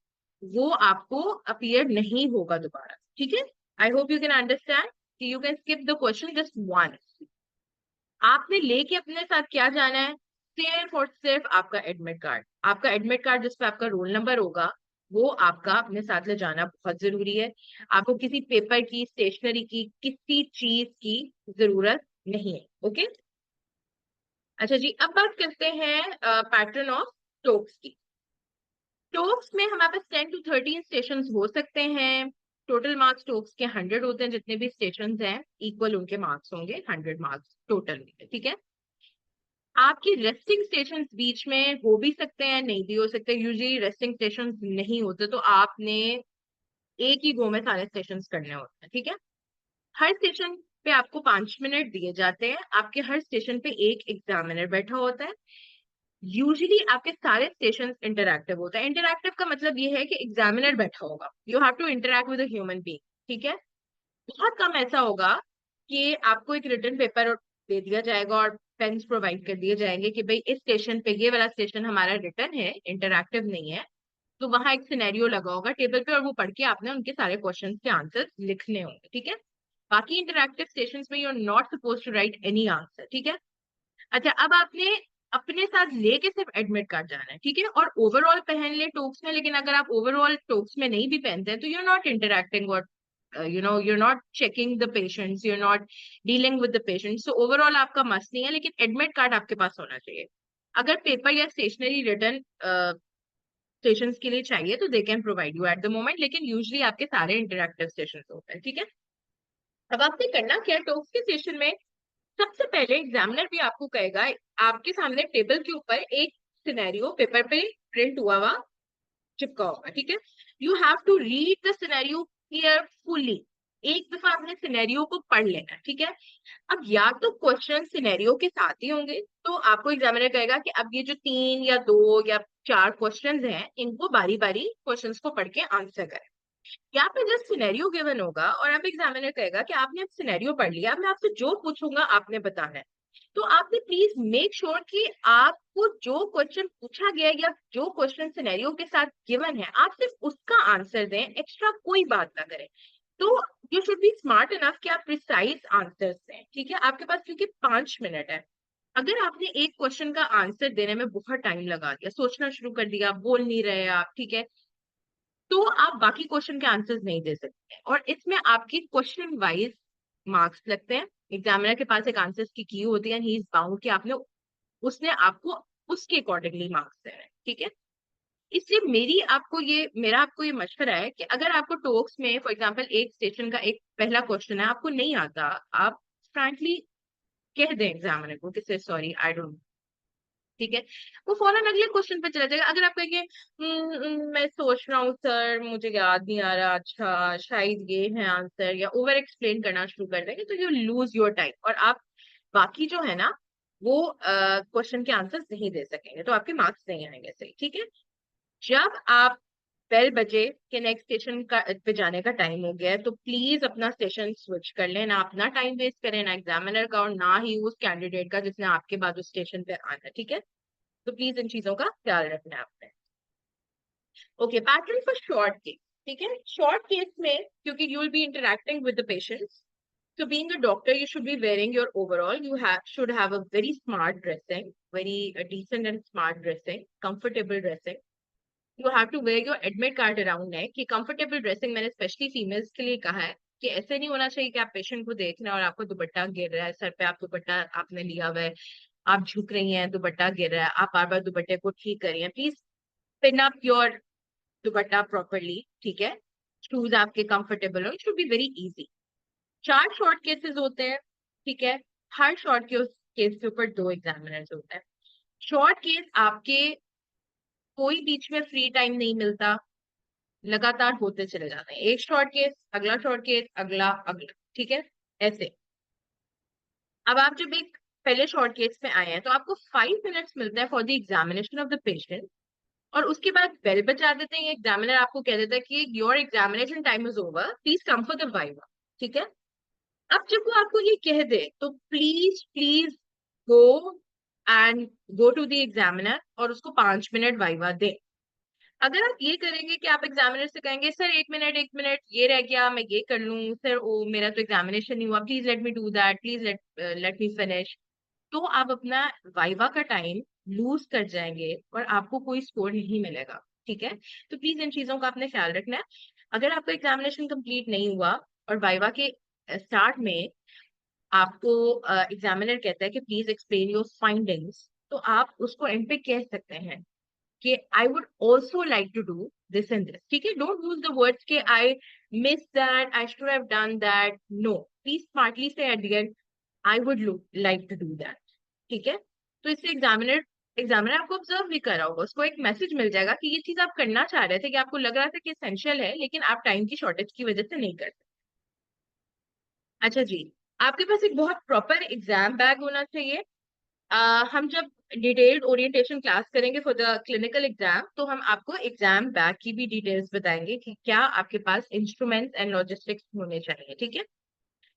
Speaker 1: वो आपको अपीयर नहीं होगा दोबारा, ठीक है. I hope you can understand कि you can skip the question just once. आपने लेके अपने साथ क्या जाना है, सिर्फ और सिर्फ आपका एडमिट कार्ड. आपका एडमिट कार्ड जिसपे आपका रोल नंबर होगा वो आपका अपने साथ ले जाना बहुत जरूरी है. आपको किसी पेपर की, स्टेशनरी की, किसी चीज की जरूरत नहीं है. ओके, अच्छा जी, अब बात करते हैं पैटर्न ऑफ टोक्स की. टोक्स में हमारे पास 10 to 13 स्टेशन हो सकते हैं. टोटल मार्क्स टोक्स के 100 होते हैं, जितने भी स्टेशन हैं इक्वल उनके मार्क्स होंगे, 100 मार्क्स टोटल, ठीक है। आपकी रेस्टिंग स्टेशन बीच में हो भी सकते हैं, नहीं भी हो सकते, यूजुअली रेस्टिंग स्टेशन नहीं होते, तो आपने एक ही गो में सारे स्टेशन करने होते हैं, ठीक है। हर स्टेशन पे आपको 5 मिनट दिए जाते हैं, आपके हर स्टेशन पे एक एग्जामिनर बैठा होता है। यूजुअली आपके सारे स्टेशन इंटरैक्टिव होता है। इंटरैक्टिव का मतलब ये है कि एग्जामिनर बैठा होगा, you have to interact with a human being, ठीक है। बहुत कम ऐसा होगा कि आपको एक रिटन पेपर दे दिया जाएगा और पेन्स प्रोवाइड कर दिए जाएंगे कि भाई इस स्टेशन पे, ये वाला स्टेशन हमारा रिटन है, इंटरैक्टिव नहीं है, तो वहां एक सिनेरियो लगा होगा टेबल पे और वो पढ़ के आपने उनके सारे क्वेश्चन के आंसर लिखने होंगे, ठीक है। बाकी इंटरैक्टिव स्टेशन में you are not suppose to write any answer, ठीक है। अच्छा, अब आपने अपने साथ लेके सिर्फ एडमिट कार्ड जाना है, ठीक है, और ओवरऑल पहन ले टोक्स में, लेकिन अगर आप ओवरऑल टोक्स में नहीं भी पहनते हैं तो यू आर नॉट इंटरैक्टिंग, और you're not checking the patients, you're not dealing with the patients, so overall आपका मस्त नहीं है, लेकिन एडमिट कार्ड आपके पास होना चाहिए। अगर पेपर या स्टेशनरी रिटर्न स्टेशन के लिए चाहिए तो they can provide you at the moment, लेकिन यूजली आपके सारे इंटरैक्टिव स्टेशन होते हैं, ठीक है। अब आपने करना क्या, टोक्स के सेशन में सबसे पहले एग्जामिनर भी आपको कहेगा, आपके सामने टेबल के ऊपर एक सिनेरियो पेपर पे प्रिंट हुआ चिपका होगा, ठीक है। You have to read the scenario carefully, एक दफा आपने सिनेरियो को पढ़ लेना, ठीक है। अब या तो क्वेश्चन सिनेरियो के साथ ही होंगे, तो आपको एग्जामिनर कहेगा कि अब ये जो 3 या 2 या 4 क्वेश्चंस हैं, इनको बारी बारी क्वेश्चंस को पढ़ के आंसर करें। यहाँ पे जस्ट सिनेरियो गिवन होगा और अब एग्जामिनर कहेगा कि आपने अब सिनेरियो पढ़ लिया, अब मैं आपसे जो पूछूंगा आपने बताना है। तो आपने प्लीज मेक श्योर कि आपको जो क्वेश्चन पूछा गया है या जो क्वेश्चन सिनेरियो के साथ गिवन है, आप सिर्फ उसका आंसर दें, एक्स्ट्रा कोई बात ना करें। तो you should B smart enough कि आप प्रिसाइज आंसर्स दें, ठीक है। आपके पास क्योंकि 5 मिनट है, अगर आपने एक क्वेश्चन का आंसर देने में बहुत टाइम लगा दिया, सोचना शुरू कर दिया, बोल नहीं रहे आप, ठीक है, तो आप बाकी क्वेश्चन के आंसर्स नहीं दे सकते, और इसमें आपकी क्वेश्चन वाइज मार्क्स लगते हैं। एग्जामिनर के पास एक आंसर्स की होती है, ही इज बाउंड कि आपने, उसने आपको उसके अकॉर्डिंगली मार्क्स देने हैं, ठीक है। इसलिए मेरा आपको ये मशवरा है कि अगर आपको टोक्स में फॉर एग्जांपल एक स्टेशन का एक पहला क्वेश्चन है आपको नहीं आता, आप फ्रैंकली कह दें एग्जामिनर को कि सॉरी आई डोंट, ठीक है। वो फौरन अगले क्वेश्चन पे चला जाएगा। अगर आप कहेंगे मैं सोच रहा हूँ सर, मुझे याद नहीं आ रहा, अच्छा शायद ये है आंसर, या ओवर एक्सप्लेन करना शुरू कर देंगे, तो यू लूज योर टाइम और आप बाकी जो है ना वो क्वेश्चन के आंसर नहीं दे सकेंगे, तो आपके मार्क्स नहीं आएंगे सही, ठीक है। जब आप बेल बजे के नेक्स्ट स्टेशन का पे जाने का टाइम हो गया है, तो प्लीज अपना स्टेशन स्विच कर लें, ना अपना टाइम वेस्ट करें, ना एग्जामिनर का, और ना ही उस कैंडिडेट का जिसने आपके बाद उस स्टेशन पे आना है, ठीक है। तो प्लीज इन चीजों का ख्याल रखना है आपने। Okay, pattern for short case, ठीक है। शॉर्ट केस में क्योंकि you will be interacting with the patients, so being a doctor you should be wearing your overall, should have a very smart dressing, very decent and smart dressing, comfortable dressing. You have to wear your admit card around neck, कि comfortable dressing मैंने specially females के लिए कहा है, कि ऐसे नहीं होना चाहिए कि आप पेशेंट को देख रहे हैं और आपको दुपट्टा गिर रहा है सर पे, आप दुपट्टा आपने लिया हुआ है, आप झुक रही हैं, दुपट्टा गिर रहा है, आप बार बार दुपट्टे को ठीक कर रही हैं, please pin up your dupatta properly, ठीक है। शूज आपके कंफर्टेबल हो, it should be very easy. 4 short cases होते हैं, ठीक है। हर शॉर्ट केस के ऊपर 2 एग्जामिनर्स होते हैं। शॉर्ट केस आपके कोई बीच में फ्री टाइम नहीं मिलता, लगातार होते चले जाते हैं, एक शॉर्ट केस अगला शॉर्ट केस अगला अगला, ठीक है, ऐसे। अब आप जब एक पहले शॉर्ट केस में आए हैं तो आपको 5 मिनट्स मिलता है for the examination of the patient, और उसके बाद बेल बजा देते हैं, एग्जामिनर आपको कह देता है कि your examination time is over, please come for the viva, ठीक है। अब जब वो आपको ये कह दे तो please please go and go to the examiner और उसको 5 मिनट वाइवा दे। अगर आप ये करेंगे कि आप एग्जामिनर से कहेंगे सर 1 मिनट 1 मिनट ये रह गया, मैं ये कर लूं सर, ओ मेरा तो एग्जामिनेशन नहीं हुआ, please let me do that, please let me finish, तो आप अपना वाइवा का टाइम लूज कर जाएंगे और आपको कोई स्कोर नहीं मिलेगा, ठीक है। तो प्लीज इन चीजों का आपने ख्याल रखना है। अगर आपका एग्जामिनेशन कंप्लीट नहीं हुआ और वाइवा के स्टार्ट में आपको एग्जामिनर कहता है कि प्लीज एक्सप्लेन योर फाइंडिंग्स, तो आप उसको एंड पे कह सकते हैं कि I would also like to do this and this, ठीक है। डोंट यूज द वर्ड्स के I miss that, I should have done that, no, please smartly say at the end I would like to do that, ठीक है। तो इससे examiner examiner आपको observe भी कर रहा होगा, उसको एक मैसेज मिल जाएगा कि ये चीज आप करना चाह रहे थे, कि आपको लग रहा था कि एसेंशियल है, लेकिन आप टाइम की शॉर्टेज की वजह से नहीं कर सकते। अच्छा जी, आपके पास एक बहुत प्रॉपर एग्जाम बैग होना चाहिए। हम जब डिटेल्ड ओरिएंटेशन क्लास करेंगे फॉर द क्लिनिकल एग्जाम, तो हम आपको एग्जाम बैग की भी डिटेल्स बताएंगे कि क्या आपके पास इंस्ट्रूमेंट्स एंड लॉजिस्टिक्स होने चाहिए, ठीक है।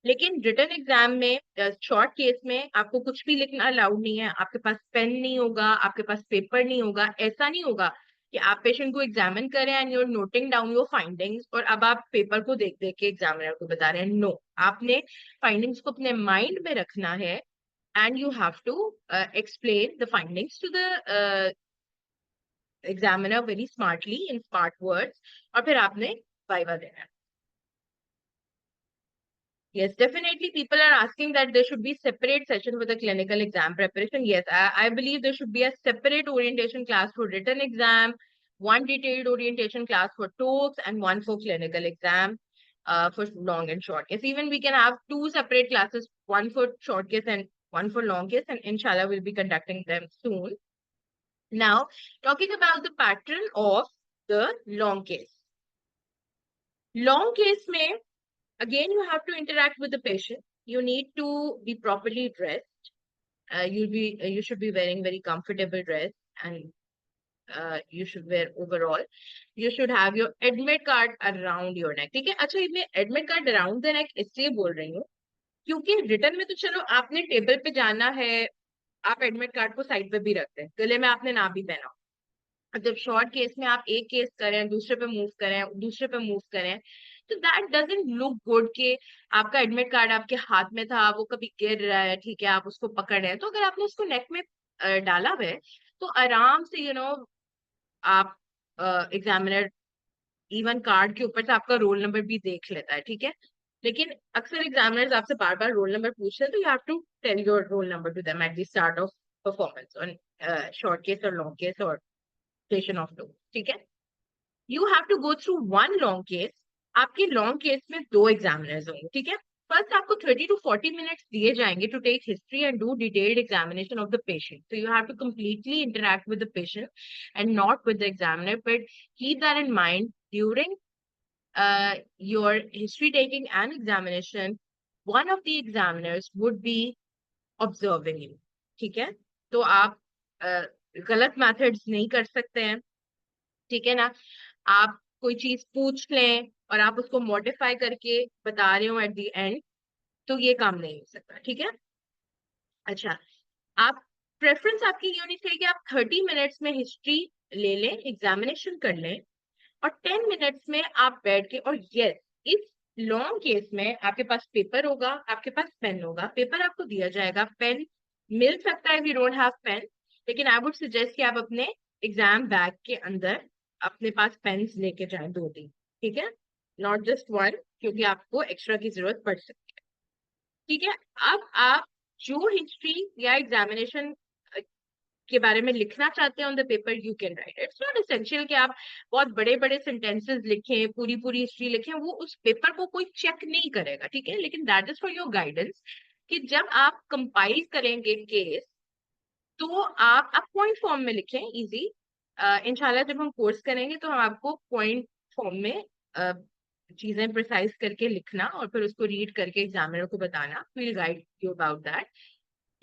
Speaker 1: लेकिन रिटन एग्जाम में शॉर्ट केस में आपको कुछ भी लिखना अलाउड नहीं है। आपके पास पेन नहीं होगा, आपके पास पेपर नहीं होगा। ऐसा नहीं होगा कि आप पेशेंट को एग्जामिन करें and you're noting down your findings और अब आप पेपर को देख देख के एग्जामिनर को बता रहे हैं। नो, आपने फाइंडिंग्स को अपने माइंड में रखना है and you have to explain the findings to the examiner very smartly in smart words, और फिर आपने वाइवा देना है। Yes, definitely. People are asking that there should be separate session for the clinical exam preparation. Yes, I believe there should be a separate orientation class for written exam, one detailed orientation class for TOEFs, and one for clinical exam for long and short case. Even we can have two separate classes, one for short case and one for long case, and inshallah we'll be conducting them soon. Now, talking about the pattern of the long case. Long case may again, you have to interact with the patient. You need to be properly dressed. You should be wearing very comfortable dress, and you should wear overall. You should have your admit card around your neck. ठीक है। अच्छा, ये मैं admit card around the neck इसलिए बोल रही हूँ क्योंकि रिटर्न में तो चलो आपने टेबल पे जाना है, आप एडमिट कार्ड को साइड पे भी रखते हैं, गले में आपने ना भी पहना। जब शॉर्ट केस में आप एक केस करें, दूसरे पे मूव करें, दूसरे पे मूव करें, तो दैट डजंट लुक गुड कि आपका एडमिट कार्ड आपके हाथ में था, वो कभी गिर रहा है, ठीक है, आप उसको पकड़ रहे हैं। तो अगर आपने उसको नेक में डाला हुआ है, तो आराम से आप एग्जामिनर इवन कार्ड के ऊपर से आपका रोल नंबर भी देख लेता है, ठीक है। लेकिन अक्सर एग्जामिनर्स आपसे बार बार रोल नंबर पूछते हैं, तो you have to tell your roll number to them at the start of performance on short case और लॉन्ग केस और स्टेशन ऑफ टू, ठीक है। You have to go through one long case. आपके long case में दो examiners होंगे, ठीक है। फर्स्ट आपको 30 to 40 minutes दिए जाएंगे to take history and do detailed examination of the patient. So you have to completely interact with the patient and not with the examiner, but keep that in mind during your history taking and examination, one of the examiners would be observing you, ठीक है। तो आप गलत methods नहीं कर सकते हैं, ठीक है ना। आप कोई चीज पूछ लें और आप उसको मॉडिफाई करके बता रहे हो एट द एंड, तो ये काम नहीं हो सकता, ठीक है। अच्छा, आप प्रेफरेंस आपकी ये होनी चाहिए कि आप 30 मिनट्स में हिस्ट्री ले लें, एग्जामिनेशन कर लें, और 10 मिनट्स में आप बैठ के, और यस, इस लॉन्ग केस में आपके पास पेपर होगा, आपके पास पेन होगा। पेपर आपको दिया जाएगा, पेन मिल सकता है वी डोंट हैव पेन, लेकिन आई वुड सजेस्ट कि आप अपने एग्जाम बैग के अंदर अपने पास पेन्स लेके जाएं, दो तीन, ठीक है, नॉट जस्ट वन, क्योंकि आपको एक्स्ट्रा की जरूरत पड़ सकती है, ठीक है। अब आप जो हिस्ट्री या एग्जामिनेशन के बारे में लिखना चाहते हैं on the paper, you can write. It's not essential कि आप बहुत बड़े बड़े सेंटेंसेस लिखें, पूरी पूरी हिस्ट्री लिखें, वो उस पेपर को कोई चेक नहीं करेगा, ठीक है। लेकिन that is for your guidance कि जब आप कंपाइल करेंगे केस, तो आप पॉइंट फॉर्म में लिखें, इजी। इंशाल्लाह जब हम कोर्स करेंगे तो हम आपको पॉइंट फॉर्म में चीजें प्रिसाइज करके लिखना और फिर उसको रीड करके एग्जामिनर को बताना, will guide you about that,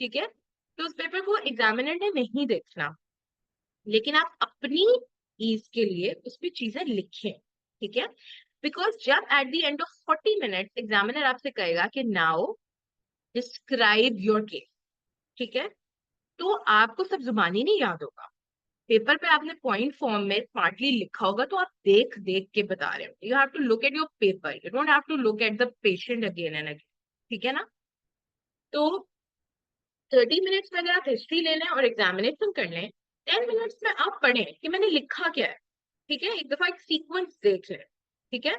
Speaker 1: ठीक है। तो उस पेपर को एग्जामिनर ने नहीं देखना, लेकिन आप अपनी ईज के लिए उसमें चीजें लिखें, ठीक है। बिकॉज जब eight the end of 40 minute examiner आपसे कहेगा कि नाउ डिस्क्राइब योर केस, ठीक है, तो आपको सब जुबानी नहीं याद होगा, पेपर पे आपने पॉइंट फॉर्म में स्मार्टली लिखा होगा, तो आप देख देख के बता रहे हो। You have to look at your paper, you don't have to look at the patient again and again, ठीक है ना। तो 30 मिनट्स में अगर आप हिस्ट्री ले लें और एग्जामिनेशन कर लें, 10 मिनट्स में आप पढ़ें कि मैंने लिखा क्या है, ठीक है, एक दफा एक सीक्वेंस देख लें, ठीक है,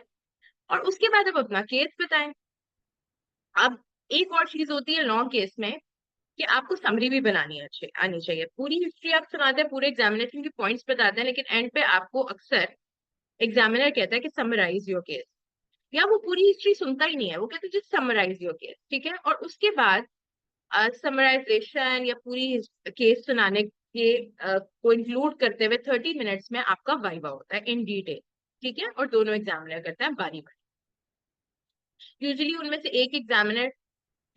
Speaker 1: और उसके बाद आप अपना केस बताएं। अब एक और चीज होती है लॉन्ग केस में कि आपको समरी भी बनानी आनी चाहिए। पूरी हिस्ट्री आप सुनाते हैं, पूरे एग्जामिनेशन के पॉइंट्स बताते हैं, लेकिन एंड पे आपको अक्सर एग्जामिनर कहता है कि समराइज योर केस, या वो पूरी हिस्ट्री सुनता ही नहीं है, वो कहता है जस्ट समराइज योर केस, ठीक है। और उसके बाद समराइजेशन या पूरी केस सुनाने के को इंक्लूड करते हुए 30 मिनट्स में आपका वाइवा होता है इन डिटेल, ठीक है। और दोनों एग्जामिनर करते हैं बारी बारी। यूजुअली उनमें से एक एग्जामिनर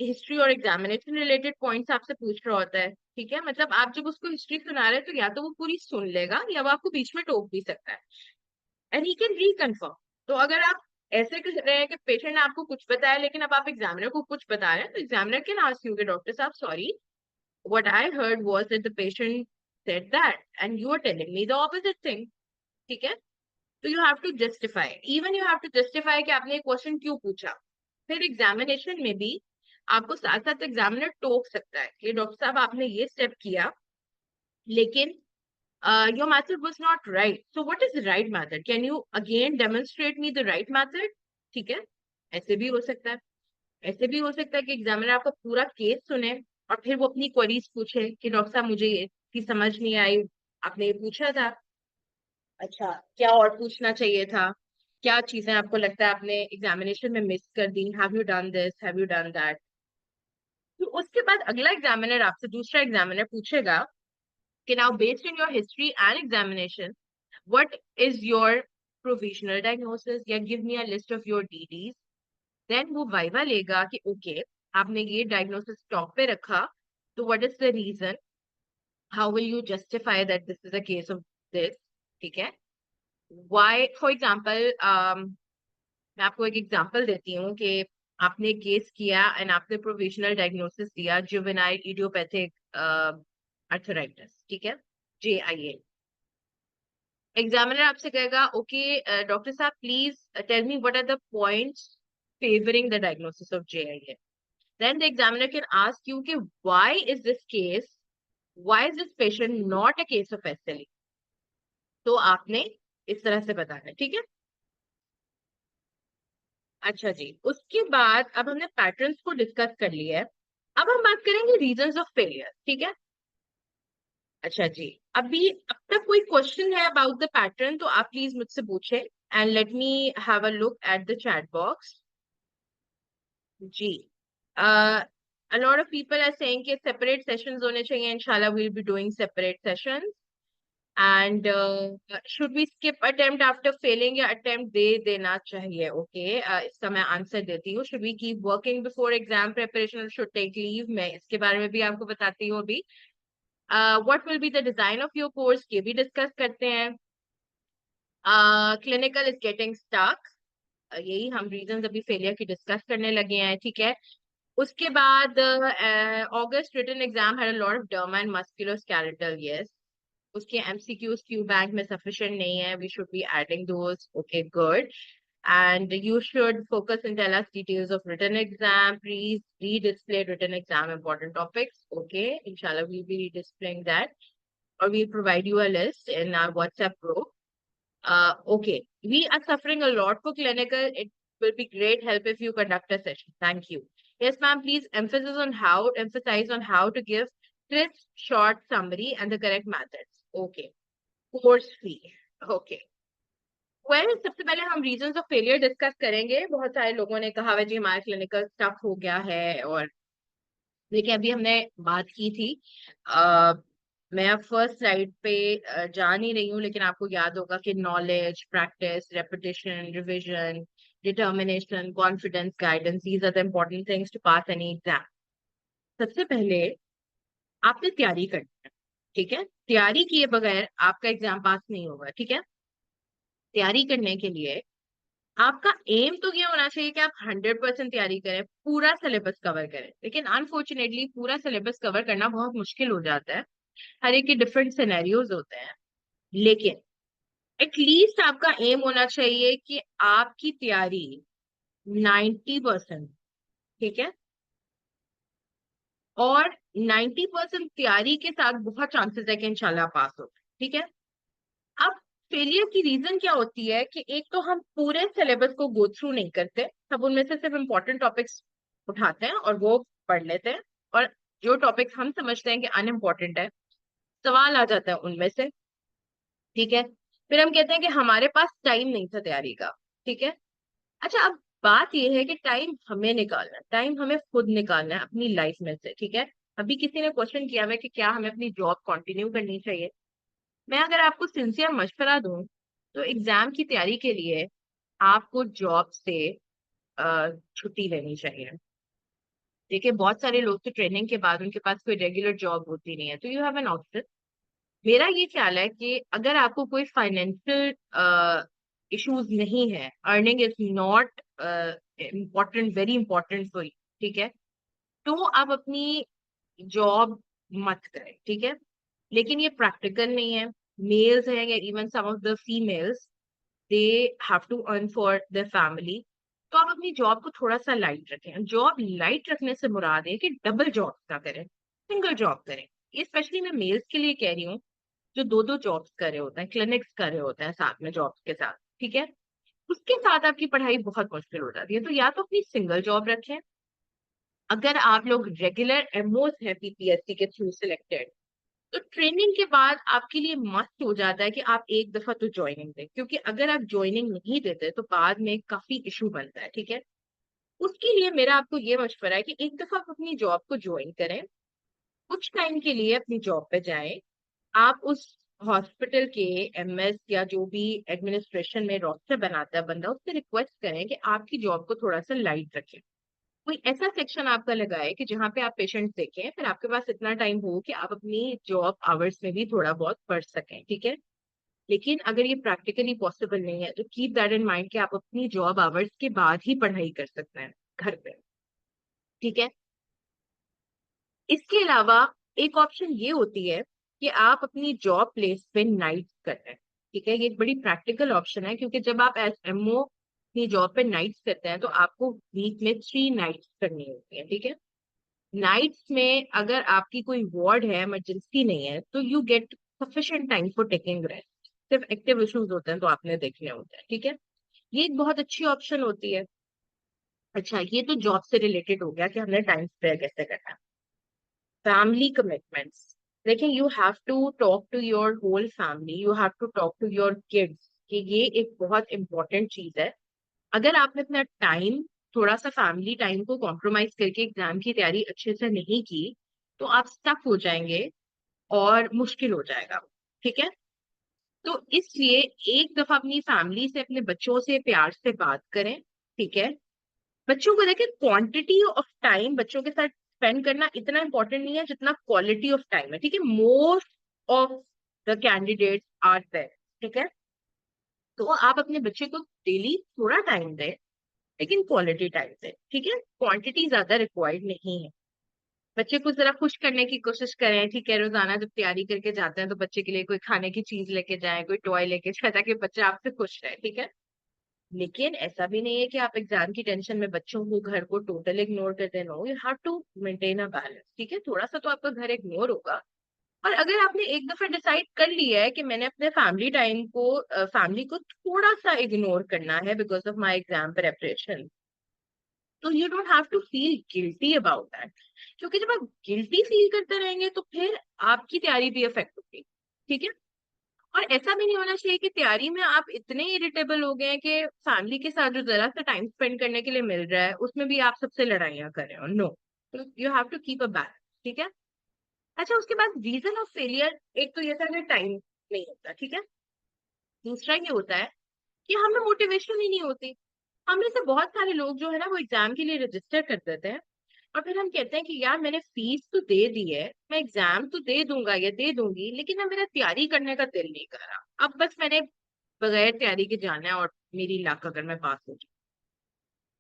Speaker 1: हिस्ट्री और एग्जामिनेशन रिलेटेड पॉइंट्स आपसे पूछ रहा होता है, ठीक है। मतलब आप जब उसको हिस्ट्री सुना रहे हैं तो या तो वो पूरी सुन लेगा या वो आपको बीच में टोक भी सकता है, एंड ही कैन रिकन्फर्म। तो अगर आप ऐसे कर रहे हैं कि पेशेंट ने आपको कुछ बताया लेकिन अब आप एग्जामिनर को कुछ बता रहे हैं, तो एग्जामिनर कैन आस्क यू कि डॉक्टर साहब sorry, what I heard was that the patient said that and you are telling me the opposite thing, ठीक है। तो you have to justify, even you have to justify कि आपने एक question क्यों पूछा। फिर एग्जामिनेशन में भी आपको साथ साथ एग्जामिनर टोक सकता है कि डॉक्टर साहब आपने ये स्टेप किया लेकिन your method was not right, so what is the right method, can you again demonstrate me the right method, ठीक है। ऐसे भी हो सकता है। ऐसे भी हो सकता है कि एग्जामिनर आपका पूरा केस सुने और फिर वो अपनी क्वेरीज पूछे कि डॉक्टर साहब मुझे ये चीज समझ नहीं आई, आपने ये पूछा था, अच्छा क्या और पूछना चाहिए था, क्या चीजें आपको लगता है आपने एग्जामिनेशन में मिस कर दी, have you done this, have you done that. तो उसके बाद अगला एग्जामिनर आपसे, दूसरा एग्जामिनर पूछेगा कि now based in your history and examination what is your provisional diagnosis, या give me a list of your DDs. Then वो वाइवा लेगा कि ओके आपने ये डायग्नोसिस टॉप पे रखा, तो what is the reason, how will you justify that this is a case of this, ठीक है। व्हाई फॉर एग्जांपल मैं आपको एक एग्जांपल देती हूँ कि आपने केस किया एंड आपने प्रोविजनल डायग्नोसिस दिया जुवेनाइल इडियोपैथिक अर्थराइटिस, ठीक है, JIA। एग्जामिनर आपसे कहेगा ओके डॉक्टर साहब please tell me what are the points favoring the diagnosis of JIA. Then the examiner can ask you कि why is this case, why is this patient not a case of SLE? तो आपने इस तरह से बताना है, ठीक है। अच्छा जी, उसके बाद अब हमने पैटर्न्स को डिस्कस कर लिया है। अब हम बात करेंगे रीजंस ऑफ फेलियर, ठीक है। अच्छा जी, अभी अब तक कोई क्वेश्चन है अबाउट द पैटर्न तो आप प्लीज मुझसे पूछे, and let me have a look at the chat box. जी, a lot of people are saying कि separate sessions होने चाहिए, inshallah we'll be doing separate sessions, and should we skip attempt after failing या attempt दे देना चाहिए, okay, इसका मैं answer देती हूँ। should we keep working before exam preparation or should take leave, मैं इसके बारे में भी आपको बताती हूँ अभी। what will be the design of your course ये भी डिस्कस करते हैं। clinical is getting stuck, यही हम रीजंस अभी फेलियर की डिस्कस करने लगे हैं, ठीक है। उसके बाद August written exam had a lot of derma and musculoskeletal, yes. उसके एमसीक्यूज क्यू बैंक में सफिशिएंट नहीं है, we should be adding those, okay good. And you should focus and tell us details of written exam, please redisplay written exam important topics, okay इंशाल्लाह we be redisplaying that, or we'll provide you a list in our WhatsApp group. Okay, we are suffering a lot for clinical. It will be great help if you conduct a session. Thank you. Yes, ma'am. Please emphasize on how to give crisp, short summary and the correct methods. Okay. Course fee. Okay. Well, सबसे पहले हम reasons of failure discuss करेंगे। बहुत सारे लोगों ने कहा है जी हमारा clinical stuff हो गया है, और देखिए अभी हमने बात की थी, मैं अब फर्स्ट स्लाइड पे जा नहीं रही हूँ, लेकिन आपको याद होगा कि knowledge, practice, repetition, revision, determination, confidence, guidance, these are the important things to pass any exam. सबसे पहले आपने तैयारी करनी है, ठीक है। तैयारी किए बगैर आपका एग्जाम पास नहीं होगा, ठीक है। तैयारी करने के लिए आपका एम तो ये होना चाहिए कि आप 100% तैयारी करें, पूरा सिलेबस कवर करें, लेकिन अनफॉर्चुनेटली पूरा सिलेबस कवर करना बहुत मुश्किल हो जाता है, हर एक के डिफरेंट सिनेरियोज होते हैं। लेकिन एटलीस्ट आपका एम होना चाहिए कि आपकी तैयारी 90%, ठीक है। और 90% तैयारी के साथ बहुत चांसेस है कि इंशाल्लाह पास हो, ठीक है। अब फेलियर की रीजन क्या होती है कि एक तो हम पूरे सिलेबस को गो थ्रू नहीं करते, सब उनमें से सिर्फ इंपॉर्टेंट टॉपिक्स उठाते हैं और वो पढ़ लेते हैं, और जो टॉपिक्स हम समझते हैं कि अनइम्पॉर्टेंट है, सवाल आ जाता है उनमें से, ठीक है। फिर हम कहते हैं कि हमारे पास टाइम नहीं था तैयारी का। ठीक है। अच्छा, अब बात यह है कि टाइम हमें निकालना है, टाइम हमें खुद निकालना है अपनी लाइफ में से। ठीक है। अभी किसी ने क्वेश्चन किया हुआ है कि क्या हमें अपनी जॉब कंटिन्यू करनी चाहिए। मैं अगर आपको सिंसियर मशवरा दूं तो एग्जाम की तैयारी के लिए आपको जॉब से छुट्टी लेनी चाहिए। देखिए, बहुत सारे लोग तो ट्रेनिंग के बाद उनके पास कोई रेगुलर जॉब होती नहीं है, तो यू हैव एन ऑप्शन। मेरा ये ख्याल है कि अगर आपको कोई फाइनेंशियल इश्यूज नहीं है, earning is not important, very important for you, ठीक है, तो आप अपनी जॉब मत करें। ठीक है। लेकिन ये प्रैक्टिकल नहीं है। मेल्स हैं या even some of the females, they have to earn for the family. तो आप अपनी जॉब को थोड़ा सा लाइट रखें। जॉब लाइट रखने से मुराद है कि डबल जॉब ना करें, सिंगल जॉब करें। ये स्पेशली मैं मेल्स के लिए कह रही हूँ, जो दो दो जॉब्स कर रहे होते हैं, क्लिनिक्स कर रहे होते हैं साथ में जॉब्स के साथ। ठीक है। उसके साथ आपकी पढ़ाई बहुत मुश्किल हो जाती है। तो या तो अपनी सिंगल जॉब रखें। अगर आप लोग रेगुलर एमओस हैं पीपीएससी के थ्रू सिलेक्टेड, तो ट्रेनिंग के बाद आपके लिए मस्ट हो जाता है कि आप एक दफा तो ज्वाइनिंग दें, क्योंकि अगर आप ज्वाइनिंग नहीं देते तो बाद में काफी इशू बनता है। ठीक है। उसके लिए मेरा आपको ये मशवरा है कि एक दफा आप अपनी जॉब को ज्वाइन करें, कुछ टाइम के लिए अपनी जॉब पे जाएं। आप उस हॉस्पिटल के एमएस या जो भी एडमिनिस्ट्रेशन में रोस्टर बनाता है बंदा, उससे रिक्वेस्ट करें कि आपकी जॉब को थोड़ा सा लाइट रखें। कोई ऐसा सेक्शन आपका लगाए कि जहाँ पे आप पेशेंट देखें, फिर आपके पास इतना टाइम हो कि आप अपनी जॉब आवर्स में भी थोड़ा बहुत पढ़ सकें। ठीक है। लेकिन अगर ये प्रैक्टिकली पॉसिबल नहीं है तो कीप दैट इन माइंड कि आप अपनी जॉब आवर्स के बाद ही पढ़ाई कर सकते हैं घर पे। ठीक है। इसके अलावा एक ऑप्शन ये होती है कि आप अपनी जॉब प्लेस पे नाइट कर रहे हैं। ठीक है। ये एक बड़ी प्रैक्टिकल ऑप्शन है, क्योंकि जब आप एज एमओ अपनी जॉब पे नाइट्स करते हैं तो आपको वीक में 3 नाइट्स करनी होती है। ठीक है। नाइट्स में अगर आपकी कोई वार्ड है, इमरजेंसी नहीं है, तो you gate sufficient time for taking rest. सिर्फ एक्टिव इश्यूज होते हैं तो आपने देखने होते हैं। ठीक है। ये एक बहुत अच्छी ऑप्शन होती है। अच्छा, ये तो जॉब से रिलेटेड हो गया कि हमने टाइम स्पेयर कैसे करना है। फैमिली कमिटमेंट्स, देखिए, you have to talk to your whole family, you have to talk to your kids, कि ये एक बहुत इंपॉर्टेंट चीज है। अगर आपने अपना टाइम, थोड़ा सा फैमिली टाइम को कॉम्प्रोमाइज करके एग्जाम की तैयारी अच्छे से नहीं की, तो आप स्टक हो जाएंगे और मुश्किल हो जाएगा। ठीक है। तो इसलिए एक दफा अपनी फैमिली से, अपने बच्चों से प्यार से बात करें। ठीक है। बच्चों को देखें, क्वांटिटी ऑफ टाइम बच्चों के साथ स्पेंड करना इतना इंपॉर्टेंट नहीं है जितना क्वालिटी ऑफ टाइम है। ठीक है। Most of the candidates are there. ठीक है। तो आप अपने बच्चे को डेली थोड़ा टाइम दें, लेकिन क्वालिटी टाइम दें। ठीक है। क्वांटिटी ज्यादा रिक्वायर्ड नहीं है। बच्चे को जरा खुश करने की कोशिश करें। ठीक है। रोजाना जब तैयारी करके जाते हैं तो बच्चे के लिए कोई खाने की चीज लेके जाएं, कोई टॉय लेके जाए, ताकि बच्चा आपसे खुश रहे। ठीक है। लेकिन ऐसा भी नहीं है कि आप एग्जाम की टेंशन में बच्चों को, घर को टोटल इग्नोर कर देना हो। You have to maintain a balance. ठीक है। थोड़ा सा तो आपका घर इग्नोर होगा। और अगर आपने एक दफा डिसाइड कर लिया है कि मैंने अपने फैमिली टाइम को, फैमिली को थोड़ा सा इग्नोर करना है because of my exam preparation, तो you don't have to feel guilty about that. क्योंकि जब आप गिल्टी फील करते रहेंगे तो फिर आपकी तैयारी भी अफेक्ट होगी। ठीक है। और ऐसा भी नहीं होना चाहिए कि तैयारी में आप इतने इरिटेबल हो गए हैं कि फैमिली के साथ जो जरा सा टाइम स्पेंड करने के लिए मिल रहा है उसमें भी आप सबसे लड़ाइयाँ कर रहे हो। No, you have to keep a balance. ठीक है। अच्छा, उसके बाद रीजन ऑफ फेलियर, एक तो ये था कि टाइम नहीं होता। ठीक है। दूसरा ये होता है कि हमें मोटिवेशन ही नहीं होती। हम में से बहुत सारे लोग जो है ना, वो एग्जाम के लिए रजिस्टर कर देते हैं और फिर हम कहते हैं कि यार मैंने फीस तो दे दी है, मैं एग्जाम तो दे दूंगा या दे दूंगी, लेकिन अब मेरा तैयारी करने का दिल नहीं कर रहा। अब बस मैंने बगैर तैयारी के जाना है और मेरी लक अगर मैं पास हो जाऊँ।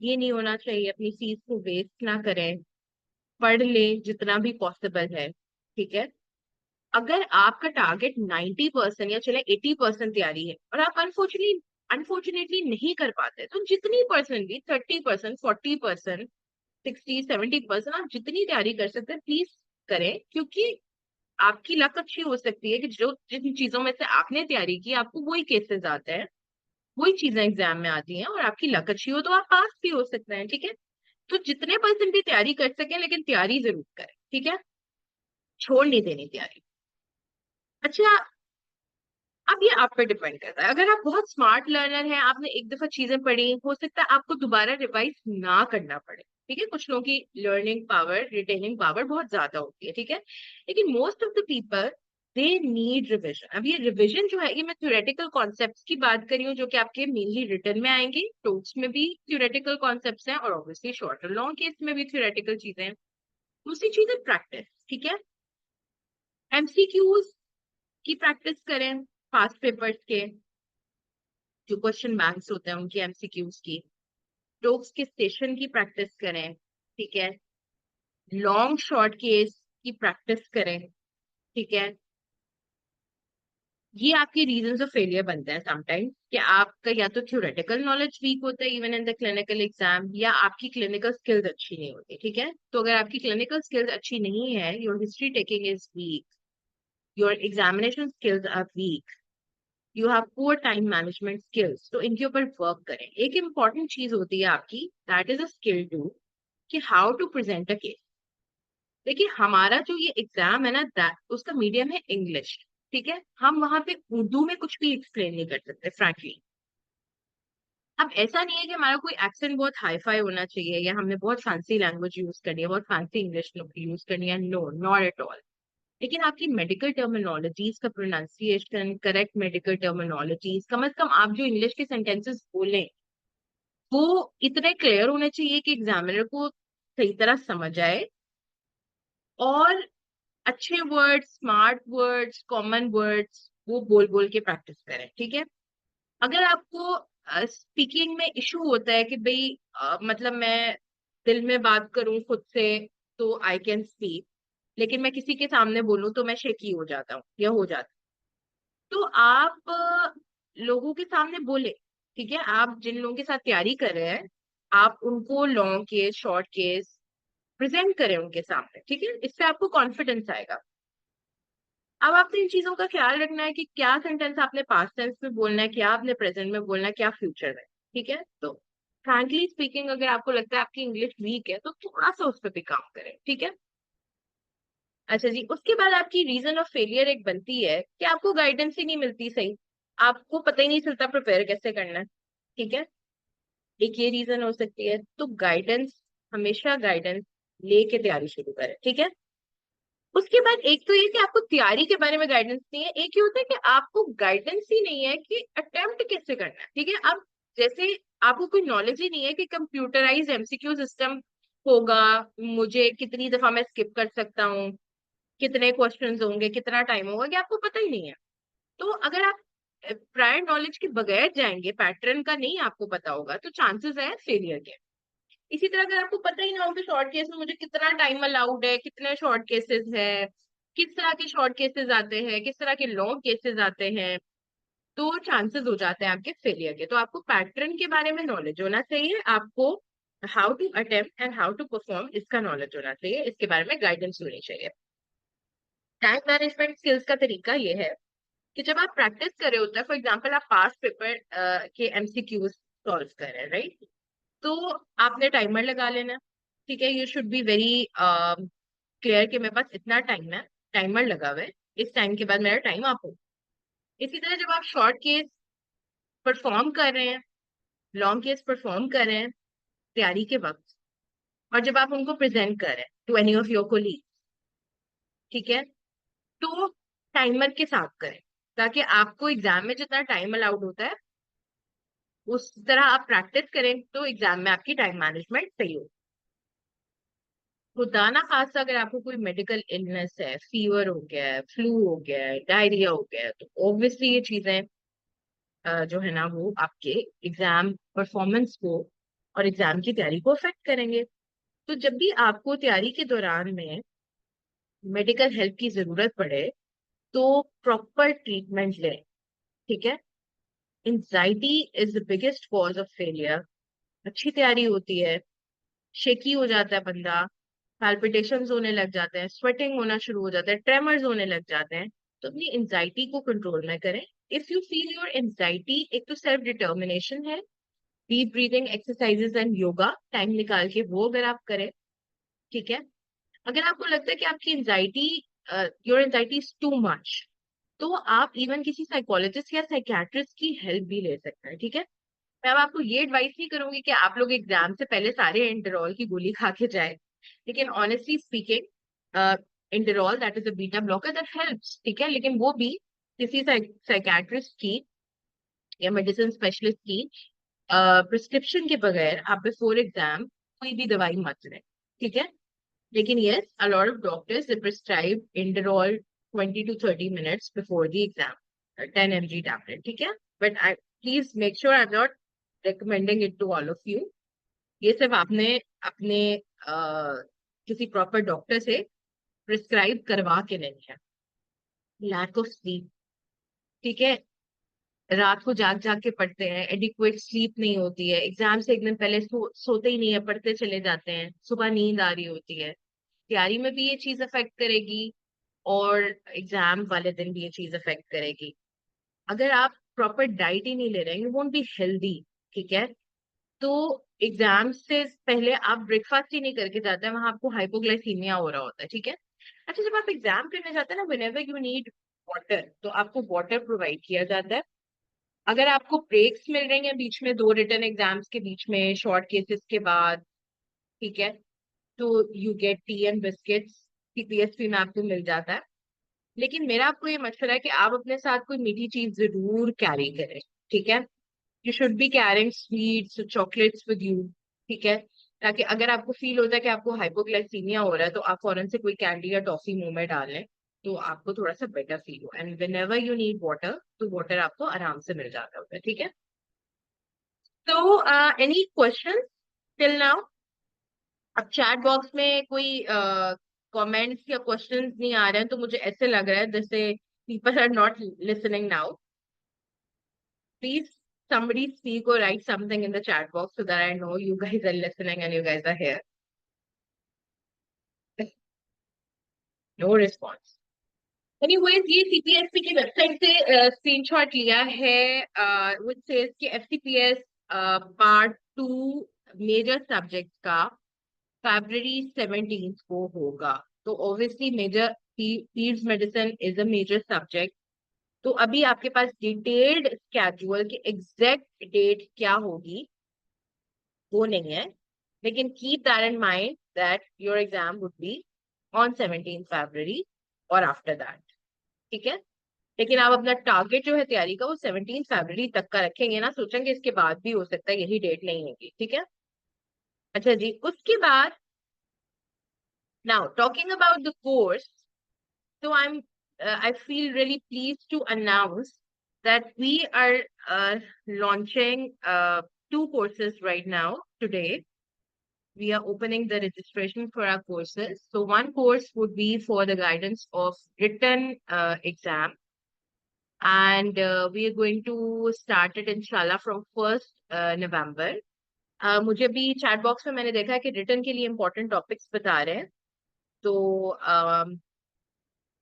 Speaker 1: ये नहीं होना चाहिए। अपनी फीस को वेस्ट ना करें, पढ़ लें जितना भी पॉसिबल है। ठीक है। अगर आपका टारगेट 90% या चले 80% तैयारी है और आप अनफॉर्चुनेटली नहीं कर पाते, तो जितनी परसेंट भी, 30%, 40%, 60, 70%, आप जितनी तैयारी कर सकते हैं प्लीज करें। क्योंकि आपकी लक अच्छी हो सकती है कि जो जिन चीजों में से आपने तैयारी की, आपको वही केसेस आते हैं, वही चीजें एग्जाम में आती हैं और आपकी लक अच्छी हो तो आप पास भी हो सकते हैं। ठीक है। तो जितने परसेंट भी तैयारी कर सकें, लेकिन तैयारी जरूर करें। ठीक है। छोड़ नहीं देनी तैयारी। अच्छा, अब ये आप पे डिपेंड करता है। अगर आप बहुत स्मार्ट लर्नर हैं, आपने एक दफा चीजें पढ़ी, हो सकता है आपको दोबारा रिवाइज ना करना पड़े। ठीक है, कुछ लोगों की लर्निंग पावर, रिटेनिंग पावर बहुत ज्यादा होती है। ठीक है, लेकिन most of the people they need revision. अब ये रिविजन जो है, ये मैं थ्योरेटिकल कॉन्सेप्ट्स की बात कर रही हूँ, जो कि आपके मेनली रिटर्न में आएंगे। टोक्स में भी थ्योरेटिकल कॉन्सेप्ट्स हैं, और ऑब्वियसली शॉर्ट और लॉन्ग केस में भी थ्योरेटिकल चीजें हैं। दूसरी चीज है प्रैक्टिस। ठीक है, एमसीक्यूज की प्रैक्टिस करें, पास्ट पेपर्स के जो क्वेश्चन बैंक्स होते हैं उनकी, एमसीक्यूज की। टोक्स के सेशन की प्रैक्टिस करें। ठीक है, लॉन्ग शॉर्ट केस की प्रैक्टिस करें। ठीक है, ये आपके रीजंस ऑफ फेलियर बनते हैं समटाइम्स, कि आपका या तो थ्योरेटिकल नॉलेज वीक होता है even in the clinical exam, या आपकी क्लिनिकल स्किल्स अच्छी नहीं होती। ठीक है, तो अगर आपकी क्लिनिकल स्किल्स अच्छी नहीं है, your history taking is weak, your examination skills are weak, you have poor time management skills, तो इनके ऊपर वर्क करें। एक इंपॉर्टेंट चीज होती है आपकी, that is a skill too, कि how to present a case. देखिए, हमारा जो ये एग्जाम है ना, उसका मीडियम है इंग्लिश। ठीक है, हम वहां पे उर्दू में कुछ भी एक्सप्लेन नहीं कर सकते फ्रैंकली। अब ऐसा नहीं है कि हमारा कोई एक्सेंट बहुत हाई फाई होना चाहिए, या हमने बहुत फैंसी लैंग्वेज यूज करनी है, बहुत फैंसी इंग्लिश यूज करनी है। No, not at all. लेकिन आपकी मेडिकल टर्मिनोलॉजीज का प्रोनाउंसिएशन, करेक्ट मेडिकल टर्मिनोलॉजीज, कम से कम आप जो इंग्लिश के सेंटेंसेस बोलें वो इतने क्लियर होने चाहिए कि एग्जामिनर को सही तरह समझ आए। और अच्छे words, smart words, common words वो बोल बोल के प्रैक्टिस करें। ठीक है, अगर आपको स्पीकिंग में इशू होता है कि भाई मतलब मैं दिल में बात करूं खुद से तो आई कैन स्पीक, लेकिन मैं किसी के सामने बोलूं तो मैं शेकी हो जाता हूँ या हो जाता, तो आप लोगों के सामने बोले। ठीक है, आप जिन लोगों के साथ तैयारी कर रहे हैं, आप उनको long case, short case present करें उनके सामने। ठीक है, इससे आपको कॉन्फिडेंस आएगा। अब आपने इन चीजों का ख्याल रखना है कि क्या सेंटेंस आपने पास्ट टेंस में बोलना है, क्या आपने प्रेजेंट में बोलना है, क्या फ्यूचर में। ठीक है, तो फ्रैंकली स्पीकिंग, अगर आपको लगता है आपकी इंग्लिश वीक है, तो थोड़ा सा उस पर भी काम करें। ठीक है, अच्छा जी, उसके बाद आपकी रीजन ऑफ फेलियर एक बनती है कि आपको गाइडेंस ही नहीं मिलती सही, आपको पता ही नहीं चलता प्रिपेयर कैसे करना है। ठीक है, एक ये रीजन हो सकती है। तो गाइडेंस, हमेशा गाइडेंस लेके तैयारी शुरू करें। ठीक है, उसके बाद एक तो ये कि आपको तैयारी के बारे में गाइडेंस नहीं है, एक ये होता है कि आपको गाइडेंस ही नहीं है कि अटेम्प्ट कैसे करना है। ठीक है, अब जैसे आपको कोई नॉलेज ही नहीं है कि कंप्यूटराइज एमसीक्यू सिस्टम होगा, मुझे कितनी दफा मैं स्किप कर सकता हूँ, कितने क्वेश्चंस होंगे, कितना टाइम होगा, कि आपको पता ही नहीं है। तो अगर आप प्रायर नॉलेज के बगैर जाएंगे, पैटर्न का नहीं आपको पता होगा, तो चांसेस है फेलियर के। इसी तरह अगर आपको पता ही ना हो कि शॉर्ट केस में मुझे कितना टाइम अलाउड है, कितने शॉर्ट केसेस है, किस तरह के शॉर्ट केसेस आते हैं, किस तरह के लॉन्ग केसेस आते हैं, तो चांसेस हो जाते हैं आपके फेलियर के। तो आपको पैटर्न के बारे में नॉलेज होना चाहिए, आपको how to attempt and how to perform इसका नॉलेज होना चाहिए, इसके बारे में गाइडेंस होनी चाहिए। टाइम मैनेजमेंट स्किल्स का तरीका ये है कि जब आप प्रैक्टिस कर रहे होते हैं, फॉर एग्जाम्पल आप पास्ट पेपर के एमसीक्यूज सॉल्व कर रहे हैं, राइट, तो आपने टाइमर लगा लेना। ठीक है, you should be very clear कि मेरे पास इतना टाइम है, टाइमर लगा हुआ है, इस टाइम के बाद मेरा टाइम अप हो। इसी तरह जब आप शॉर्ट केस परफॉर्म कर रहे हैं, लॉन्ग केस परफॉर्म कर रहे हैं तैयारी के वक्त, और जब आप उनको प्रेजेंट कर रहे हैं to any of your colleague, ठीक है, तो टाइमर के साथ करें, ताकि आपको एग्जाम में जितना टाइम अलाउड होता है उस तरह आप प्रैक्टिस करें, तो एग्जाम में आपकी टाइम मैनेजमेंट सही हो। खुदा ना खासा अगर आपको कोई मेडिकल इलनेस है, फीवर हो गया है, फ्लू हो गया है, डायरिया हो गया है, तो ऑब्वियसली ये चीजें जो है ना, वो आपके एग्जाम परफॉर्मेंस को और एग्जाम की तैयारी को अफेक्ट करेंगे। तो जब भी आपको तैयारी के दौरान में मेडिकल हेल्प की जरूरत पड़े, तो प्रॉपर ट्रीटमेंट लें। ठीक है, anxiety is the biggest cause of failure. अच्छी तैयारी होती है, शेकी हो जाता है बंदा, पैल्पिटेशंस होने लग जाते हैं, स्वेटिंग होना शुरू हो जाता है, ट्रेमर्स होने लग जाते हैं, तो अपनी एंजाइटी को कंट्रोल में करें। If you feel your anxiety, एक तो सेल्फ डिटर्मिनेशन है, deep breathing exercises and yoga time निकाल के वो अगर आप करें। ठीक है, अगर आपको लगता है कि आपकी anxiety, your anxiety is too much, तो आप इवन किसी साइकोलॉजिस्ट या साइकियाट्रिस्ट की हेल्प भी ले सकते हैं, ठीक है। मैं अब आपको ये एडवाइस नहीं करूंगी कि आप लोग एग्जाम से पहले सारे इंटरॉल की गोली खा के जाए, लेकिन honestly speaking Inderal that is a beta blocker that helps, ठीक है, लेकिन वो भी किसी साइकियाट्रिस्ट की या मेडिसिन स्पेशलिस्ट की प्रिस्क्रिप्शन के बगैर आप बिफोर एग्जाम कोई भी दवाई मत लें, ठीक है। लेकिन yes, a lot of doctors they prescribe Inderol 20 to 30 minutes before the exam, a 10 mg tablet, ठीक है। But I please make sure I'm not recommending it to all of you. ये सिर्फ आपने अपने किसी प्रॉपर डॉक्टर से prescribe करवा के लेनी है। लैक ऑफ स्लीप, ठीक है, रात को जाग जाग के पढ़ते हैं, एडिक्वेट स्लीप नहीं होती है, एग्जाम से एक दिन पहले सोते ही नहीं है, पढ़ते चले जाते हैं, सुबह नींद आ रही होती है, तैयारी में भी ये चीज अफेक्ट करेगी और एग्जाम वाले दिन भी ये चीज अफेक्ट करेगी। अगर आप प्रॉपर डाइट ही नहीं ले रहे हैं, यू वोंट बी हेल्दी, ठीक है। तो एग्जाम से पहले आप ब्रेकफास्ट ही नहीं करके जाते हैं, वहां आपको हाइपोग्लाइसीमिया हो रहा होता है, ठीक है। अच्छा, जब आप एग्जाम करने जाते हैं ना, व्हेनेवर यू नीड वाटर, तो आपको वाटर प्रोवाइड किया जाता है। अगर आपको ब्रेक्स मिल रही हैं बीच में, दो रिटन एग्जाम्स के बीच में, शॉर्ट केसेस के बाद, ठीक है, तो you get tea and biscuits, PPSP में आपको मिल जाता है। लेकिन मेरा आपको ये मशवरा है कि आप अपने साथ कोई मीठी चीज जरूर कैरी करें, ठीक है। You should be carrying sweets chocolates with you, ठीक है, ताकि अगर आपको फील होता है कि आपको हाइपोग्लाइसीमिया हो रहा है तो आप फौरन से कोई कैंडी या टॉफी मुंह में डाल लें, तो आपको थोड़ा सा बेटर फील हो। And when ever you need water, तो वाटर आपको आराम से मिल जाता होता है, ठीक है। तो एनी क्वेश्चन टिल नाउ? अब चैट बॉक्स में कोई कमेंट्स या क्वेश्चंस नहीं आ रहे हैं, तो मुझे ऐसे लग रहा है जैसे people are not listening now. Please, somebody speak or write something in the chat box so that I know you guys are listening and you guys are here. No response. Anyways, ये CPSC की website से screenshot लिया है, which says कि FCPS part 2 major subject का फरवरी 17 को होगा। तो obviously major peds medicine is a major subject. तो अभी आपके पास डिटेल्ड स्केड्यूल की एग्जैक्ट डेट क्या होगी वो नहीं है, लेकिन keep that in mind that your exam would be on 17 February और आफ्टर दैट, ठीक है। लेकिन आप अपना टारगेट जो है तैयारी का वो 17 फरवरी तक का रखेंगे ना, सोचेंगे इसके बाद भी हो सकता है यही डेट नहीं होगी, ठीक है। अच्छा जी, उसके बाद now talking about the course, so I feel really pleased to announce that we are launching two courses right now today. We are opening the registration for our courses. So one course would be for the guidance of written exam, and we are going to start it inshallah from 1st November. मुझे भी chat box में मैंने देखा है कि return के लिए important topics बता रहे हैं, तो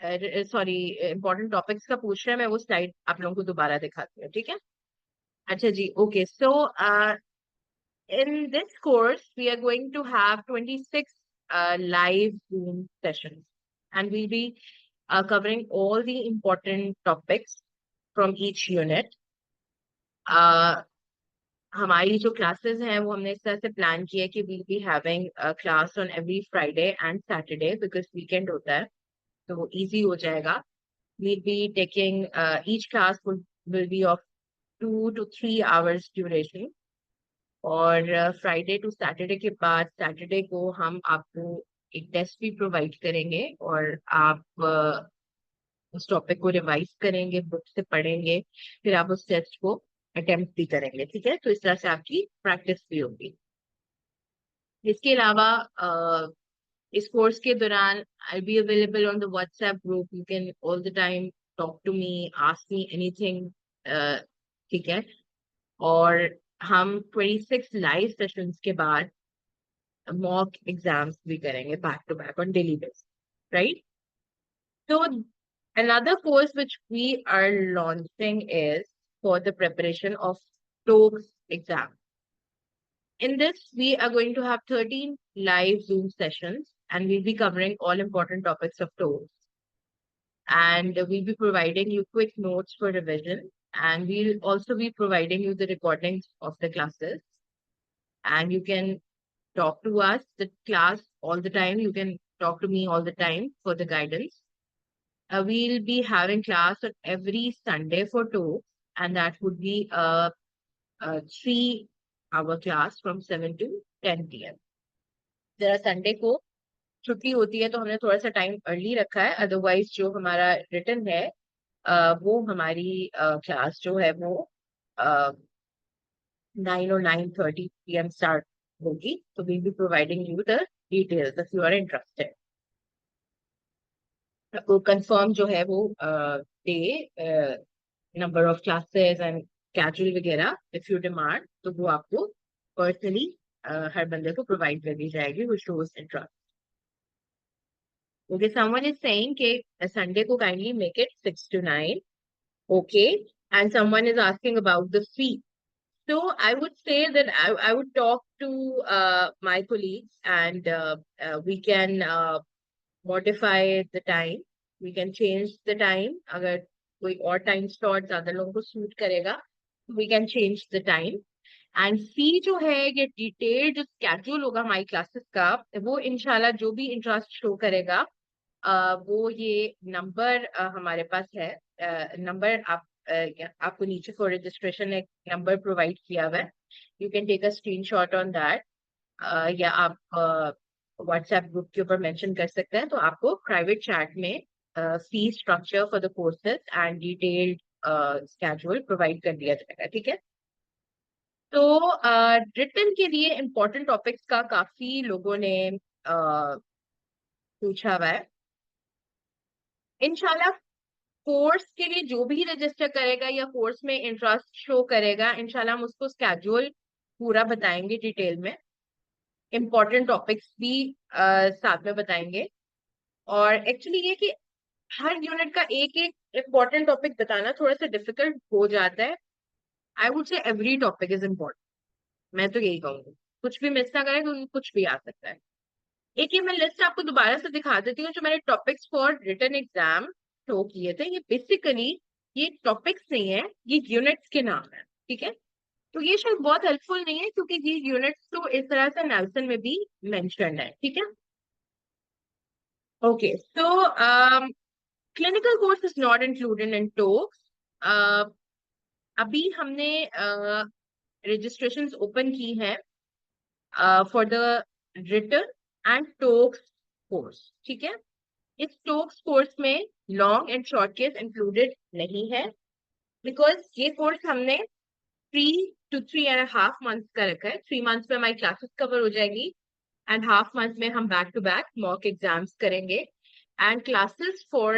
Speaker 1: सॉरी, इंपॉर्टेंट टॉपिक्स का पूछ रहे हैं, मैं वो स्लाइड आप लोगों को दोबारा दिखाती हूँ, ठीक है। अच्छा जी, okay, so in this course we are going to have 26 live Zoom sessions, and we'll be covering all the important topics from each unit. हमारी जो क्लासेस हैं वो हमने इस तरह से प्लान किया है कि we'll be having a class on every Friday and Saturday because weekend होता है, तो वो easy हो जाएगा। We'll be taking each class will be of 2 to 3 hours duration, और फ्राइडे टू सैटरडे के बाद सैटरडे को हम आपको एक टेस्ट भी प्रोवाइड करेंगे, और आप उस टॉपिक को रिवाइज करेंगे, बुक से पढ़ेंगे, फिर आप उस टेस्ट को अटेम्प्ट भी करेंगे, ठीक है। तो इस तरह से आपकी प्रैक्टिस भी होगी। इसके अलावा इस कोर्स के दौरान I be available on the WhatsApp group, you can all the time talk to me, ask me anything, ठीक है। और हम 26 लाइव सेशंस के बाद मॉक एग्जाम्स भी करेंगे back to back on daily basis, right. So another course which we are launching is for the preparation of TOEFL exam. In this, we are going to have 13 live Zoom sessions, and we'll be covering all important topics of TOEFL. and we'll be providing you quick notes for revision, and we'll also be providing you the recordings of the classes, and you can talk to us, the class, all the time. You can talk to me all the time for the guidance. We'll be having class on every Sunday for two, and that would be a 3 hour class from 7 to 10 p.m. जरा Sunday को छुट्टी होती है तो हमने थोड़ा सा time early रखा है, अदरवाइज जो हमारा रिटर्न है वो हमारी क्लास जो है वो 9 और 9:30 p.m. स्टार्ट होगी. तो we be providing you the details if you are interested. आपको कंफर्म जो है वो day, number of classes and casual वगैरह इफ यू डिमांड, तो वो आपको पर्सनली हर बंदे को प्रोवाइड कर दी जाएगी वो shows interest. Okay, someone is saying कि संडे को kindly make it 6 to 9. Okay, and someone is asking about the fee. So I would say that I would talk to my colleagues, and we can modify the time. We can change the time. अगर कोई और time slot ज्यादा लोगों को suit करेगा, we can change the time. And fee जो है ये डिटेल्ड जो स्केड्यूल होगा हमारी क्लासेस का, वो इंशाल्लाह जो भी इंटरेस्ट शो करेगा वो ये नंबर हमारे पास है. नंबर आपको नीचे फॉर रजिस्ट्रेशन एक नंबर प्रोवाइड किया हुआ है. You can take a screenshot on that, या आप व्हाट्सएप ग्रुप के ऊपर मेंशन कर सकते हैं, तो आपको प्राइवेट चैट में fee structure for the courses and detailed schedule provide कर दिया जाएगा. ठीक है. तो रिटन के लिए इम्पोर्टेंट टॉपिक्स का काफी लोगों ने पूछा हुआ है. इंशाल्लाह कोर्स के लिए जो भी रजिस्टर करेगा या कोर्स में इंटरेस्ट शो करेगा, इंशाल्लाह हम उसको स्केड्यूल पूरा बताएंगे डिटेल में. इम्पोर्टेंट टॉपिक्स भी साथ में बताएंगे. और एक्चुअली ये कि हर यूनिट का एक एक इम्पोर्टेंट टॉपिक बताना थोड़ा सा डिफिकल्ट हो जाता है. आई वुड से एवरी टॉपिक इज इम्पोर्टेंट. मैं तो यही कहूंगी, कुछ भी मिस ना करें क्योंकि कुछ भी आ सकता है. एक ये मैं लिस्ट आपको दोबारा से दिखा देती हूँ जो मैंने topics for written exam show किए थे. ये बेसिकली ये टॉपिक्स नहीं है, ये यूनिट्स के नाम है. ठीक है. तो ये शायद बहुत हेल्पफुल नहीं है क्योंकि ये यूनिट्स तो इस तरह से नेल्सन में भी मेंशन है. ठीक है. Okay, so clinical course is not included in TOCS. अभी हमने रजिस्ट्रेशंस ओपन की हैं for the written and TOCS course. ठीक है. इस टोक्स कोर्स में long and short case included नहीं है, बिकॉज ये कोर्स हमने 3 to 3.5 months का रखा है. 3 months में हमारी क्लासेस कवर हो जाएगी एंड हाफ मंथ में हम back to back mock exams करेंगे. And classes for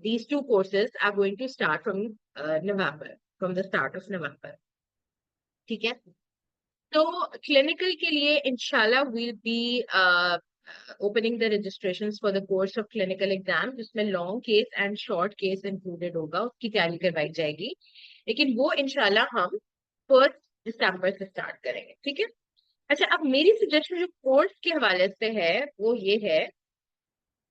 Speaker 1: these two courses are going to start from November, from the start of November. ठीक है. तो क्लिनिकल के लिए इंशाल्लाह we'll be opening the registrations for the course of clinical exam, जिसमें long case and short case included होगा, उसकी तैयारी करवाई जाएगी. लेकिन वो इंशाल्लाह हम 1 दिसंबर से स्टार्ट करेंगे. ठीक है. अच्छा, अब मेरी सजेशन जो कोर्स के हवाले से है वो ये है,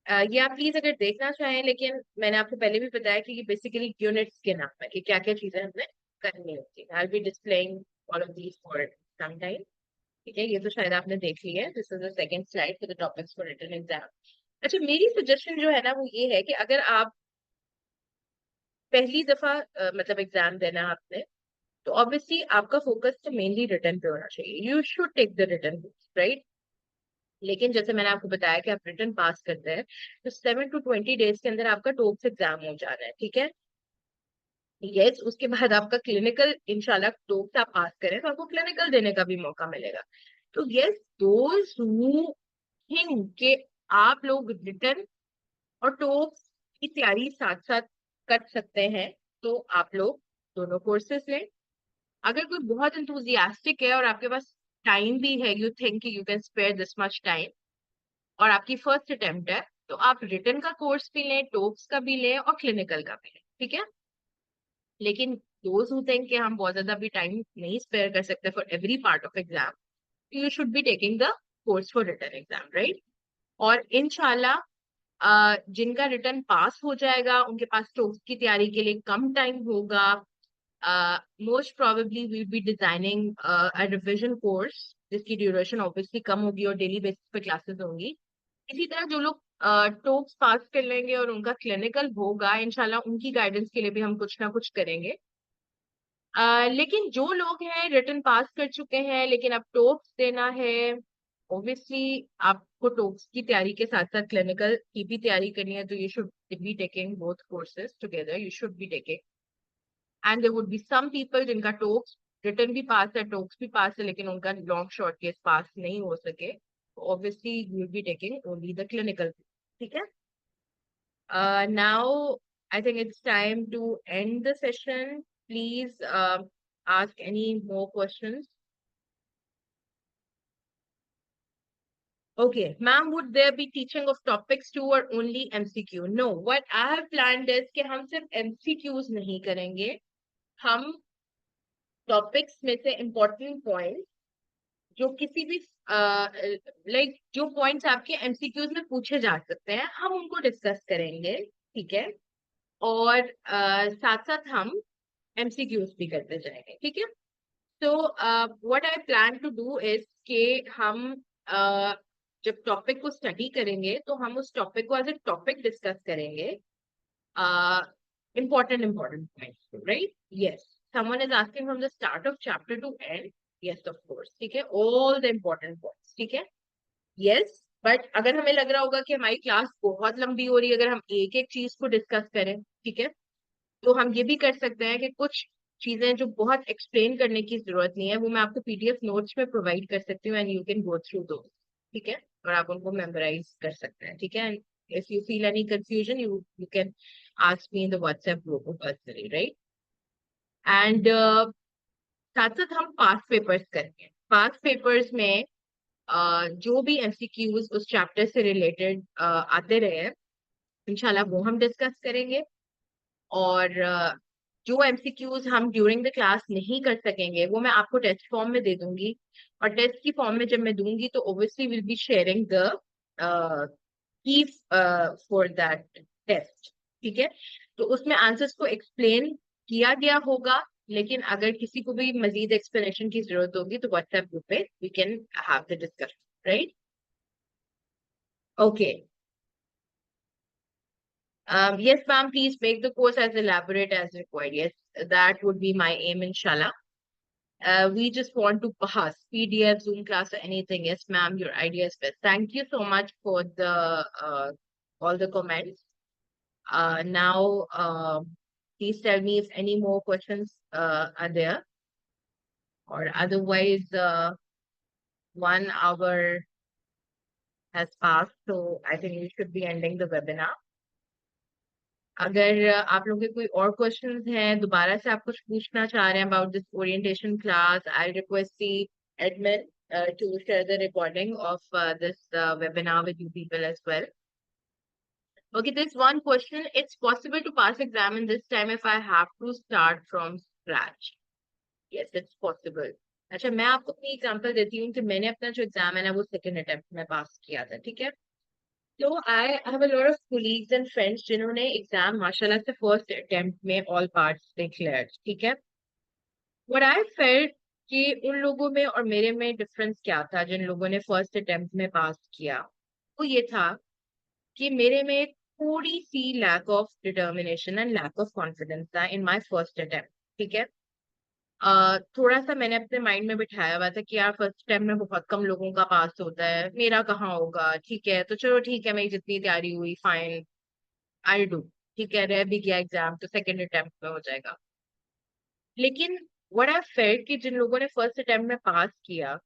Speaker 1: ये आप प्लीज अगर देखना चाहें, लेकिन मैंने आपको पहले भी बताया कि ये बेसिकली यूनिट्स के नाम है कि क्या क्या चीजें हमने करनी होती है. I will be displaying all of these for some time. ठीक है. ये तो शायद आपने देख लिया है. This is the second slide for the topics for written exam. अच्छा, मेरी सजेशन जो है ना वो ये है कि अगर आप पहली दफा मतलब एग्जाम देना है आपने, तो ऑब्वियसली आपका फोकस तो मेनली रिटन पे होना चाहिए. You should take the written, right. लेकिन जैसे मैंने आपको बताया कि आप रिटन पास करते हैं तो 7 to 20 days के अंदर आपका टोक्स एग्जाम हो जाना है. ठीक है. यस, उसके बाद आपका क्लिनिकल इंशाल्लाह टोक्स आप पास करें तो आपको क्लिनिकल देने का भी मौका मिलेगा. तो यस, दोज हु थिंक कि आप लोग रिटन और टोक्स की तैयारी साथ साथ कर सकते हैं, तो आप लोग दोनों कोर्सेस लें. अगर कोई बहुत इंथुजियास्टिक है और आपके पास टाइम भी है, you think you can spare this much time, और आपकी फर्स्ट अटेम्प्ट है, तो आप रिटन का कोर्स भी लें, टोक्स का भी लें और क्लिनिकल का भी लें. ठीक है. लेकिन दोज हु थिंक कि हम बहुत ज्यादा भी टाइम नहीं स्पेयर कर सकते for every part of exam, you should be taking the course for written exam, right. और इंशाल्लाह जिनका रिटर्न पास हो जाएगा उनके पास टॉप्स की तैयारी के लिए कम टाइम होगा. Most probably will be designing a revision course जिसकी ड्यूरेशन ऑब्वियसली कम होगी और डेली बेसिस पे क्लासेस होंगी. इसी तरह जो लोग टॉप्स पास कर लेंगे और उनका क्लिनिकल होगा, इंशाल्लाह उनकी गाइडेंस के लिए भी हम कुछ ना कुछ करेंगे. लेकिन जो लोग हैं रिटर्न पास कर चुके हैं लेकिन अब टॉप्स देना है, ऑब्वियसली आपको टॉप्स की तैयारी के साथ साथ क्लिनिकल की भी तैयारी करनी है, तो you should be taking both courses together. You should be taking, and there would be some people जिनका टॉप्स रिटर्न भी पास है, टॉप्स भी पास है, लेकिन उनका लॉन्ग शॉर्ट केस पास नहीं हो सके, obviously you will be taking only the clinical. ठीक है. Now I think it's time to end the session. Please ask any more questions. Okay, ma'am, would there be teaching of topics too or only MCQ? No, what I have planned is कि हम सिर्फ MCQs नहीं करेंगे. हम topics में से important points जो किसी भी लाइक जो पॉइंट्स आपके एमसीक्यूज में पूछे जा सकते हैं हम उनको डिस्कस करेंगे. ठीक है. और साथ साथ हम एमसीक्यूज भी करते जाएंगे. ठीक है. तो what I plan to do is कि हम जब टॉपिक को स्टडी करेंगे तो हम उस टॉपिक को एज ए टॉपिक डिस्कस करेंगे. important points, right? Yes. Someone is asking from the start of chapter to end. Yes, of course. ठीक है. All the important points. ठीक है. Yes. बट अगर हमें लग रहा होगा कि हमारी क्लास बहुत लंबी हो रही है अगर हम एक एक चीज को डिस्कस करें, ठीक है, तो हम ये भी कर सकते हैं कि कुछ चीजें जो बहुत एक्सप्लेन करने की जरूरत नहीं है वो मैं आपको पीडीएफ नोट्स में प्रोवाइड कर सकती हूँ, and you can go through दो. ठीक है. और आप उनको मेमोराइज कर सकते हैं. ठीक है. And if you feel any confusion you you can ask me in the WhatsApp group personally, right? And साथ साथ हम पास पेपर्स करेंगे. पास पेपर्स में जो भी एमसीक्यूज उस चैप्टर से रिलेटेड आते रहे इंशाल्लाह वो हम डिस्कस करेंगे. और जो एमसीक्यूज हम ड्यूरिंग द क्लास नहीं कर सकेंगे वो मैं आपको टेस्ट फॉर्म में दे दूंगी. और टेस्ट की फॉर्म में जब मैं दूंगी तो obviously will be sharing the key for that test. ठीक है. तो उसमें आंसर्स को एक्सप्लेन किया गया होगा, लेकिन अगर किसी को भी मजीद एक्सप्लेनेशन की जरूरत होगी तो व्हाट्सएप ग्रुप पे we can have the discussion, right? Okay. Yes, ma'am, please make the course as elaborate as required. Yes, that would be my aim, inshallah. We just want to pass PDF, Zoom class, or anything. Yes, ma'am, your idea is best. Thank you so much for the all the comments. Now, please tell me if any more questions are there, or otherwise, 1 hour has passed, so I think we should be ending the webinar. अगर आप लोगों के कोई और questions हैं, दोबारा से आप कुछ पूछना चाह रहे हैं about this orientation class, I request the admin to share the recording of this webinar with you people as well. Okay, there's one question. It's possible to pass exam in this time if I have to start from scratch. Yes, it's possible. अच्छा, मैं आपको अपनी example देती हूँ कि मैंने अपना जो एग्जाम है ना वो सेकंड अटेम्प्ट में पास किया था. ठीक है. तो I have a lot of colleagues and friends जिन्होंने एग्जाम माशाल्लाह से फर्स्ट अटेम्प्ट में ऑल पार्ट्स में क्लियर. ठीक है. व्हाट आई फेल्ट कि उन लोगों में और मेरे में डिफरेंस क्या था जिन लोगों ने फर्स्ट अटेम्प्ट में पास किया, वो ये था कि मेरे में थोड़ी सी lack of determination and lack of confidence था इन माय फर्स्ट अटेम्प्ट. ठीक है. थोड़ा सा मैंने अपने माइंड में बिठाया हुआ था कि यार फर्स्ट टाइम में बहुत कम लोगों का पास होता है, मेरा कहाँ होगा. ठीक है, तो चलो ठीक है, मेरी जितनी तैयारी हुई फाइन, आई डू. ठीक है, रह भी गया एग्जाम तो सेकंड अटेम्प्ट में हो जाएगा. लेकिन व्हाट आई फेल्ट कि जिन लोगों ने फर्स्ट अटेम्प्ट में पास किया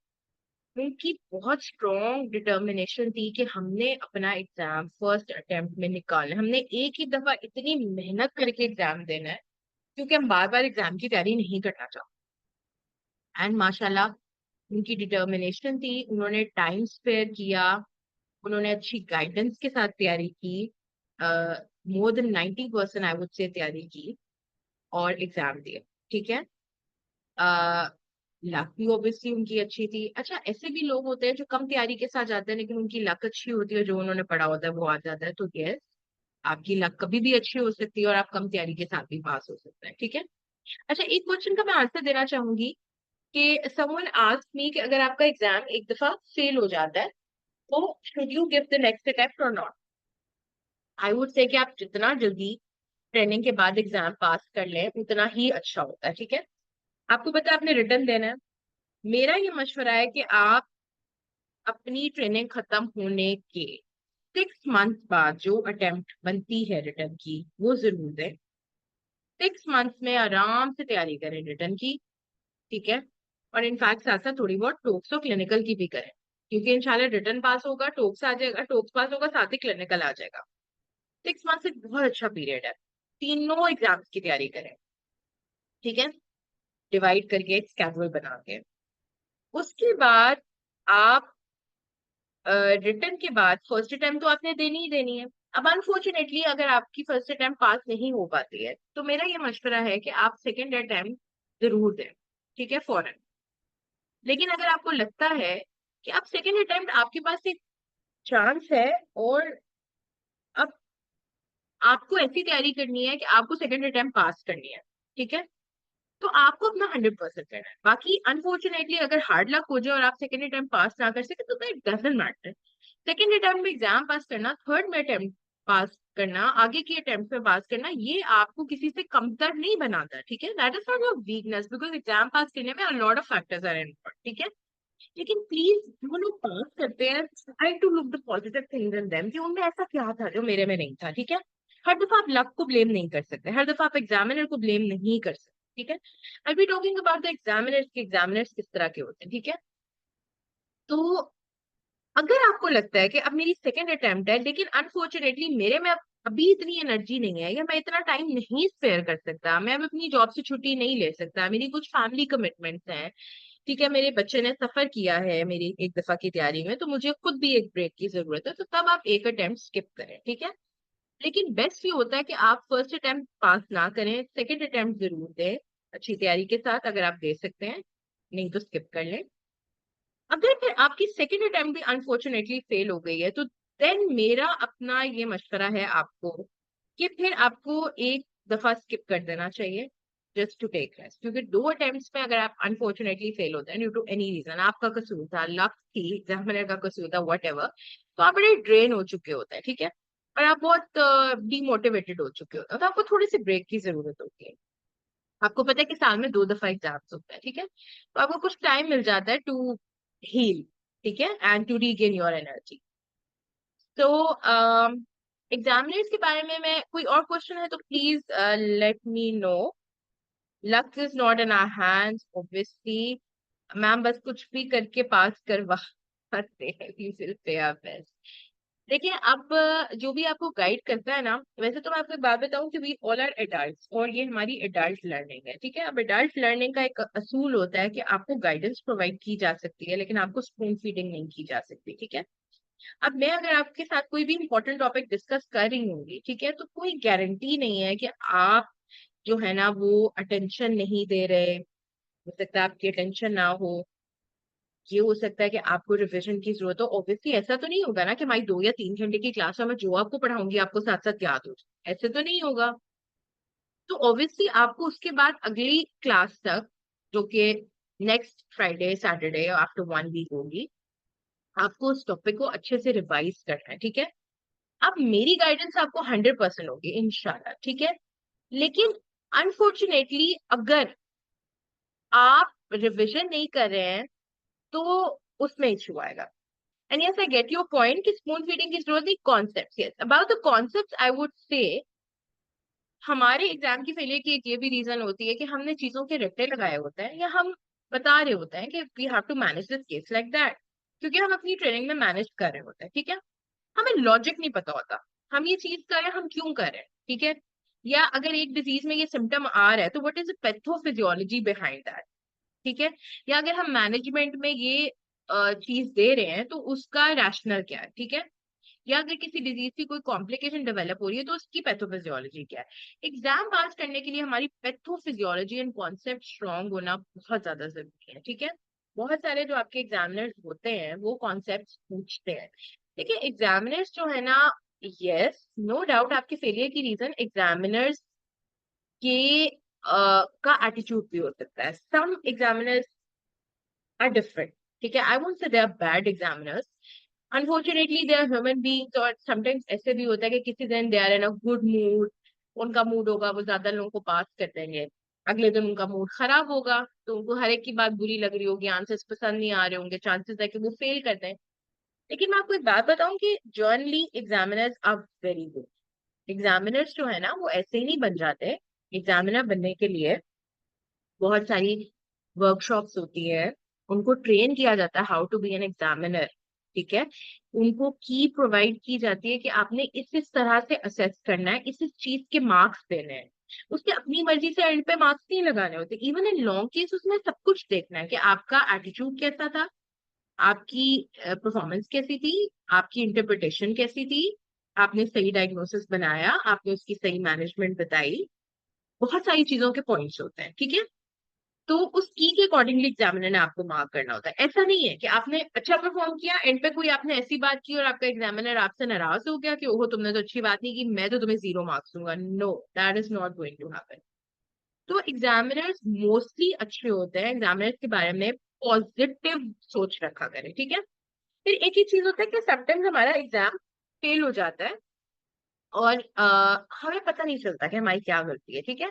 Speaker 1: उनकी बहुत स्ट्रॉन्ग डिटर्मिनेशन थी कि हमने अपना एग्जाम फर्स्ट अटेम्प्ट में निकालना है, हमने एक ही दफा इतनी मेहनत करके एग्जाम देना है क्योंकि हम बार बार एग्जाम की तैयारी नहीं करना चाहते. एंड माशाल्लाह उनकी डिटर्मिनेशन थी, उन्होंने टाइम स्पेयर किया, उन्होंने अच्छी गाइडेंस के साथ तैयारी की, मोर देन 90% आई वुड से तैयारी की और एग्जाम दिए. ठीक है. लक भी ऑब्वियसली उनकी अच्छी थी। अच्छा, ऐसे भी लोग होते हैं जो कम तैयारी के साथ जाते हैं लेकिन उनकी लक अच्छी होती है, जो उन्होंने पढ़ा होता है वो आ जाता है। तो यस, आपकी लक कभी भी अच्छी हो सकती है और आप कम तैयारी के साथ भी पास हो सकते हैं, ठीक है। अच्छा, एक क्वेश्चन का मैं आंसर देना चाहूंगी कि समवन आस्क्ड मी कि अगर आपका एग्जाम एक दफा फेल हो जाता है तो should you give the next attempt और नॉट। आई वुड से कि आप जितना जल्दी ट्रेनिंग के बाद एग्जाम पास कर लें उतना ही अच्छा होता है, ठीक है। आपको पता है आपने रिटर्न देना है। मेरा ये मशवरा है कि आप अपनी ट्रेनिंग खत्म होने के 6 मंथ बाद जो अटेम्प्ट बनती है रिटर्न की वो जरूर दें। 6 मंथ में आराम से तैयारी करें रिटर्न की, ठीक है। और इनफैक्ट साथ साथ थोड़ी बहुत टोक्स और क्लिनिकल की भी करें, क्योंकि इंशाल्लाह रिटर्न पास होगा, टोक्स आ जाएगा, टोक्स पास होगा, साथ ही क्लिनिकल आ जाएगा। 6 मंथ एक बहुत अच्छा पीरियड है, तीनों एग्जाम्स की तैयारी करें, ठीक है, डिवाइड करके एक स्केड्यूल बना के। उसके बाद आप रिटर्न के बाद फर्स्ट अटेम्प्ट तो आपने देनी ही देनी है। अब अनफॉर्चुनेटली अगर आपकी फर्स्ट अटेम्प्ट पास नहीं हो पाती है तो मेरा ये मशवरा है कि आप सेकेंड अटेम्प्ट जरूर दें, ठीक है, फौरन। लेकिन अगर आपको लगता है कि आप सेकेंड अटेम्प्ट आपके पास एक चांस है और अब आपको ऐसी तैयारी करनी है कि आपको सेकेंड अटेम्प्ट पास करनी है, ठीक है, तो आपको अपना 100% करना है। बाकी अनफॉर्चुनेटली अगर हार्ड लक हो जाए और आप सेकेंड अटेम्प्ट पास ना कर सके तो it doesn't matter. Second attempt में एग्जाम पास करना, थर्ड में अटेम्प्ट पास करना, आगे की अटेम्प्ट में पास करना, ये आपको किसी से कमतर नहीं बनाता, ठीक है। That is not your weakness, because exam pass करने में a lot of factors are involve, ठीक है। लेकिन प्लीज जो लोग पास करते हैं try to look the positive things in them, कि उनमें ऐसा क्या था जो मेरे में नहीं था, ठीक है। हर दफा आप लक को ब्लेम नहीं कर सकते, हर दफा आप एग्जामिनर को ब्लेम नहीं कर सकते, ठीक है। I be talking about the examiners, के एग्जामिनर्स किस तरह के होते हैं, ठीक है। तो अगर आपको लगता है कि अब मेरी सेकेंड अटेम्प्ट है लेकिन अनफॉर्चुनेटली मेरे में अब अभी इतनी एनर्जी नहीं है या मैं इतना टाइम नहीं स्पेयर कर सकता, मैं अब अपनी जॉब से छुट्टी नहीं ले सकता, मेरी कुछ फैमिली कमिटमेंट्स हैं, ठीक है, मेरे बच्चे ने सफर किया है मेरी एक दफा की तैयारी में, तो मुझे खुद भी एक ब्रेक की जरूरत है, तो तब आप एक अटेम्प्ट स्किप करें, ठीक है। लेकिन बेस्ट ये होता है कि आप फर्स्ट अटेम्प्ट पास ना करें, सेकेंड अटेम्प्ट जरूर दें अच्छी तैयारी के साथ, अगर आप दे सकते हैं, नहीं तो स्किप कर लें। अगर फिर आपकी सेकेंड अटेम्प्ट भी अनफॉर्चुनेटली फेल हो गई है तो देन मेरा अपना ये मशवरा है आपको कि फिर आपको एक दफा स्किप कर देना चाहिए, जस्ट टू टेक रेस्ट। क्योंकि दो अटेम्प्ट्स में अगर आप अनफॉर्चुनेटली फेल होते हैं ड्यू टू एनी रीजन, आपका कसूर था, लक थी, एग्जामिनर का कसूर था, वट एवर, तो आप बड़े ड्रेन हो चुके होते हैं, ठीक है, और आप बहुत डीमोटिवेटेड हो चुके होते हैं, तो आपको थोड़ी सी ब्रेक की जरूरत होती है। आपको पता है कि साल में 2 दफा एग्जाम्स होता है, ठीक है, तो आपको कुछ टाइम मिल जाता है टू हील, ठीक है, and to regain your energy. तो एग्जामिनर्स के बारे में मैं, कोई और क्वेश्चन है तो please let me know. Luck is not in our hands obviously, ma'am बस कुछ भी करके पास करवाते हैं, we will try our best. देखिए, अब जो भी आपको गाइड करता है ना, वैसे तो मैं आपको एक बात बताऊं कि वी ऑल आर एडल्ट्स और ये हमारी एडल्ट लर्निंग है, ठीक है। अब एडल्ट लर्निंग का एक असूल होता है कि आपको गाइडेंस प्रोवाइड की जा सकती है लेकिन आपको स्पून फीडिंग नहीं की जा सकती, ठीक है। अब मैं अगर आपके साथ कोई भी इंपॉर्टेंट टॉपिक डिस्कस कर रही होंगी, ठीक है, तो कोई गारंटी नहीं है कि आप जो है ना वो अटेंशन नहीं दे रहे, हो सकता है आपकी अटेंशन ना हो, ये हो सकता है कि आपको रिविजन की जरूरत हो। ऑब्वियसली ऐसा तो नहीं होगा ना कि हमारी 2 या 3 घंटे की क्लास में मैं जो आपको पढ़ाऊंगी आपको साथ साथ याद हो जाए, ऐसे तो नहीं होगा। तो ऑब्वियसली आपको उसके बाद अगली क्लास तक, जो कि next Friday Saturday after 1 week होगी, आपको उस टॉपिक को अच्छे से रिवाइज करना है, ठीक है। अब मेरी गाइडेंस आपको 100% होगी इंशाल्लाह, ठीक है। लेकिन अनफॉर्चुनेटली अगर आप रिविजन नहीं कर रहे हैं तो उसमें इशू आएगा। And yes I get your point कि स्पून फीडिंग की जरूरत नहीं, concept, yes about the concept I would से हमारे एग्जाम की फेलियर की एक ये भी रीजन होती है कि हमने चीजों के रट्टे लगाए होते हैं या हम बता रहे होते हैं कि we have to manage this case like that, क्योंकि हम अपनी ट्रेनिंग में मैनेज कर रहे होते हैं, ठीक है। हमें लॉजिक नहीं पता होता, हम ये चीज कर रहे हैं, हम क्यों कर रहे हैं, ठीक है। या अगर एक डिजीज में ये सिम्टम आ रहा है तो what is the pathophysiology behind that, ठीक है। या अगर हम मैनेजमेंट में ये चीज दे रहे हैं तो उसका रैशनल क्या है, ठीक है। या अगर किसी डिजीज की कोई कॉम्प्लिकेशन डेवलप हो रही है तो उसकी पैथोफिजियोलॉजी क्या है। एग्जाम पास करने के लिए हमारी पैथोफिजियोलॉजी एंड कॉन्सेप्ट स्ट्रांग होना बहुत ज्यादा जरूरी है, ठीक है। बहुत सारे जो आपके एग्जामिनर्स होते हैं वो कॉन्सेप्ट पूछते हैं। देखिए एग्जामिनर्स जो है ना, यस नो डाउट आपके फेलियर की रीजन एग्जामिनर्स के का एटीट्यूड भी हो सकता है। सम एग्जामिनर्स आर डिफरेंट, ठीक है। I won't say they are bad examiners, unfortunately they are human beings. और समटाइम्स ऐसे भी होता है कि किसी दिन they are in a good mood, उनका मूड होगा वो ज्यादा लोगों को पास कर देंगे, अगले दिन उनका मूड खराब होगा तो उनको हर एक की बात बुरी लग रही होगी, आंसर्स पसंद नहीं आ रहे होंगे, चांसेस है कि वो फेल कर दें। लेकिन मैं आपको एक बात बताऊं कि generally examiners are very good. Examiners जो है ना वो ऐसे ही नहीं बन जाते। एग्जामिनर बनने के लिए बहुत सारी वर्कशॉप्स होती है, उनको ट्रेन किया जाता है how to be an examiner, ठीक है। उनको की प्रोवाइड की जाती है कि आपने इस तरह से असेस करना है, इस चीज के मार्क्स देने हैं। उसके अपनी मर्जी से एंड पे मार्क्स नहीं लगाने होते। इवन इन लॉन्ग केस उसमें सब कुछ देखना है कि आपका एटीट्यूड कैसा था, आपकी परफॉर्मेंस कैसी थी, आपकी इंटरप्रिटेशन कैसी थी, आपने सही डायग्नोसिस बनाया, आपने उसकी सही मैनेजमेंट बताई। बहुत सारी चीजों के पॉइंट्स होते हैं, ठीक है। तो उस की के अकॉर्डिंगली एग्जामिनर ने आपको मार्क करना होता है। ऐसा नहीं है कि आपने अच्छा परफॉर्म किया, एंड पे कोई आपने ऐसी बात की और आपका एग्जामिनर आपसे नाराज हो गया कि ओहो तुमने तो अच्छी बात नहीं की, मैं तो तुम्हें 0 मार्क्स दूंगा। No, that is not going to happen. तो एग्जामिनर्स मोस्टली अच्छे होते हैं, एग्जामिनर्स के बारे में पॉजिटिव सोच रखा करें, ठीक है। फिर एक ही चीज होता है कि समटाइम्स हमारा एग्जाम फेल हो जाता है और हमें पता नहीं चलता कि हमारी क्या गलती है, ठीक है।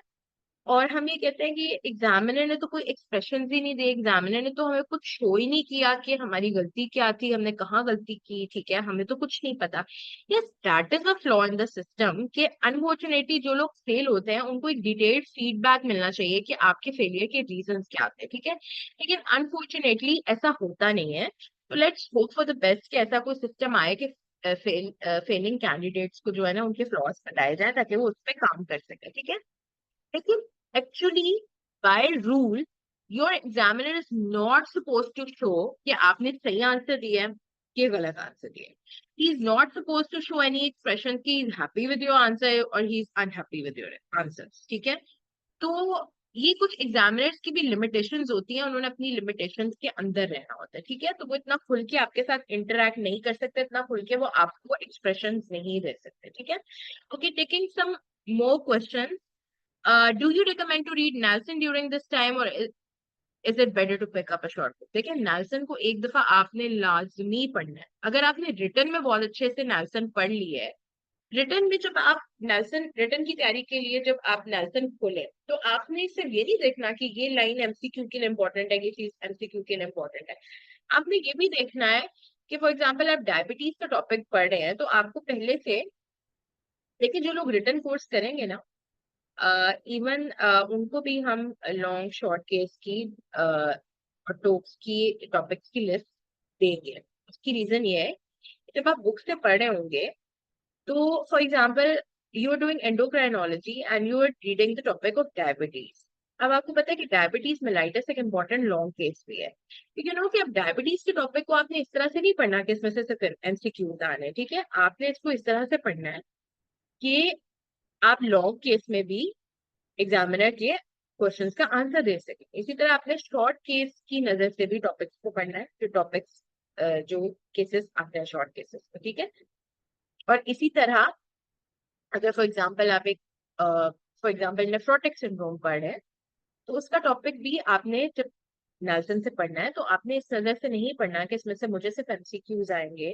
Speaker 1: और हम ये कहते हैं कि एग्जामिनर ने तो कोई एक्सप्रेशन ही नहीं दिए, एग्जामिनर ने तो हमें कुछ शो ही नहीं किया कि हमारी गलती क्या थी, हमने कहाँ गलती की, ठीक है, हमें तो कुछ नहीं पता। Yes, that is a flaw in the system कि अनफॉर्चुनेटली जो लोग फेल होते हैं उनको एक डिटेल्ड फीडबैक मिलना चाहिए कि आपके फेलियर के रीजंस क्या थे, ठीक है। लेकिन अनफॉर्चुनेटली ऐसा होता नहीं है। तो let's hope for the best कि ऐसा कोई सिस्टम आए कि फेलिंग कैंडिडेट्स को जो है ना उनके फ्लॉज बताए जाए ताकि वो उस पर काम कर सके, ठीक है। लेकिन actually by rule your examiner is not suppose to show कि आपने सही आंसर दिया है कि गलत आंसर दिया है। He is not suppose to show any expression कि he is happy with your answer और he is unhappy with your answer, ठीक है। तो ये कुछ एग्जामिनर्स की भी लिमिटेशंस होती हैं, उन्होंने अपनी लिमिटेशंस के अंदर रहना होता है, ठीक है। तो वो इतना खुल के आपके साथ इंटरेक्ट नहीं कर सकते, इतना खुल के वो आपको एक्सप्रेशंस नहीं दे सकते, ठीक है। Okay, taking some more questions. Do you recommend to read Nelson during this time or is it better to pick up a short book? देखिए नेल्सन को एक दफा आपने लाजमी पढ़ना है। अगर आपने रिटर्न में बहुत अच्छे से नेल्सन पढ़ लिया है, रिटर्न में जब आप नेल्सन रिटर्न की तैयारी के लिए जब आप नेल्सन खोले तो आपने सिर्फ ये नहीं देखना कि ये लाइन एमसीक्यू के लिए इंपॉर्टेंट है, ये चीज एमसीक्यू के लिए इंपॉर्टेंट है। आपने ये भी देखना है कि फॉर एग्जाम्पल आप डायबिटीज का टॉपिक पढ़ रहे हैं तो आपको पहले से, देखिए जो लोग रिटर्न कोर्स करेंगे ना, इवन उनको भी हम लॉन्ग शॉर्ट केस की और टॉप्स की टॉपिक्स की लिस्ट देंगे। उसकी रीजन ये है कि जब आप बुक से पढ़ रहे होंगे तो for example you are doing endocrinology and you are reading the topic of diabetes. अब आपको पता है कि डायबिटीज मेलाइटिस एक इंपॉर्टेंट लॉन्ग केस भी है, क्योंकि नो कि अब डायबिटीज के टॉपिक को आपने इस तरह से नहीं पढ़ना कि इसमें से सिर्फ एमसीक्यूज आने हैं, ठीक है। आपने इसको इस तरह से पढ़ना है कि आप लॉन्ग केस में भी एग्जामिनर के क्वेश्चंस का आंसर दे सके। इसी तरह आपने शॉर्ट केस की नजर से भी टॉपिक्स को पढ़ना है, जो टॉपिक्स जो केसेस आते हैं शॉर्ट केसेस में, ठीक है। और इसी तरह अगर फॉर एग्जांपल आप एक फॉर एग्जांपल नेफ्रोटिक सिंड्रोम पढ़ रहे हैं तो उसका टॉपिक भी आपने जब नेल्सन से पढ़ना है तो आपने इस नजर से नहीं पढ़ना कि इसमें से मुझे सिर्फ एमसीक्यूज आएंगे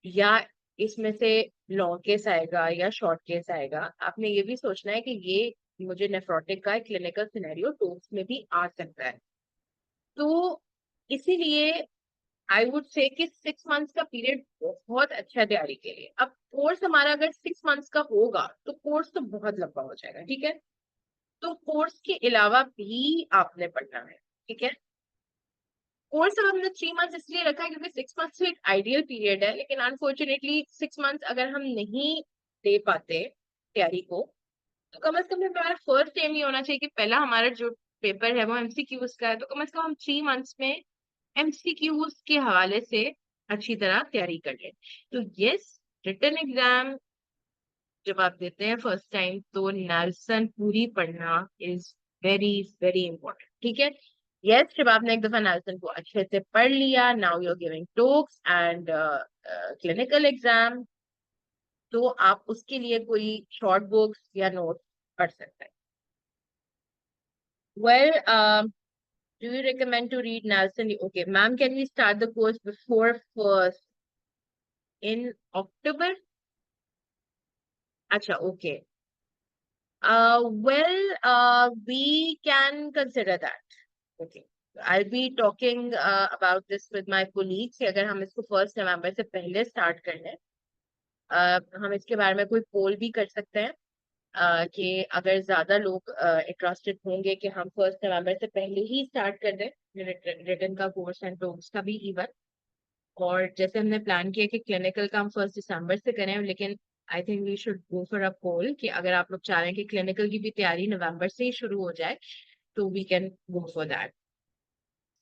Speaker 1: या इसमें से लॉन्ग केस आएगा या शॉर्ट केस आएगा। आपने ये भी सोचना है कि ये मुझे नेफ्रोटिक का क्लिनिकल सिनेरियो टॉप्स में भी आ सकता है। तो इसीलिए आई वुड से कि 6 मंथ्स का पीरियड बहुत अच्छा है तैयारी के लिए। अब कोर्स हमारा अगर 6 मंथ्स का होगा तो कोर्स तो बहुत लंबा हो जाएगा, ठीक है। तो कोर्स के अलावा भी आपने पढ़ना है, ठीक है। कोर्स अब हमने 3 मंथ्स इसलिए रखा है क्योंकि 6 मंथ्स तो एक आइडियल पीरियड है, लेकिन अनफॉर्चुनेटली 6 मंथ्स अगर हम नहीं दे पाते तैयारी को तो कम से कम हमारा फर्स्ट एम ये होना चाहिए कि पहला हमारा जो पेपर है वो एमसीक्यूज का है, तो कम से कम हम 3 मंथ्स में एमसीक्यूज के हवाले से अच्छी तरह तैयारी कर लें। तो यस, रिटन एग्जाम जब आप देते हैं फर्स्ट टाइम तो नेल्सन पूरी पढ़ना इज वेरी वेरी इंपॉर्टेंट, ठीक है। यस, जब आपने एक दफा नेल्सन को अच्छे से पढ़ लिया, now you are giving talks and clinical exam, तो आप उसके लिए कोई शॉर्ट बुक्स या नोट पढ़ सकते हैं। Well, do you recommend to read Nelson? Okay, ma'am, can we start the course before first in October? Acha, okay. We can consider that. Okay. I'll be talking about this with my colleagues कि अगर हम इसको 1 नवंबर से पहले start कर लें, हम इसके बारे में कोई पोल भी कर सकते हैं कि अगर ज्यादा लोग इंटरेस्टेड होंगे कि हम 1 नवंबर से पहले ही स्टार्ट कर दें रिटर्न का कोर्स एंड टॉक्स का भी इवन। और जैसे हमने प्लान किया कि क्लिनिकल का हम 1 दिसंबर से करें, लेकिन I think we should go for a poll कि अगर आप लोग चाह रहे हैं कि क्लिनिकल की भी तैयारी नवंबर से ही शुरू हो जाए तो we can go for that.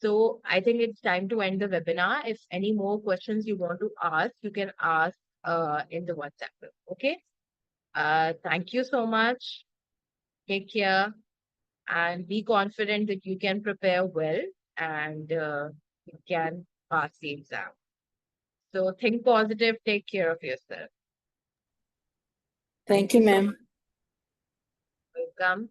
Speaker 1: So I think it's time to end the webinar. If any more questions you want to ask, you can ask in the WhatsApp group. Okay. Thank you so much. Take care and be confident that you can prepare well and you can pass the exam. So think positive. Take care of yourself.
Speaker 2: Thank you, ma'am.
Speaker 1: Welcome.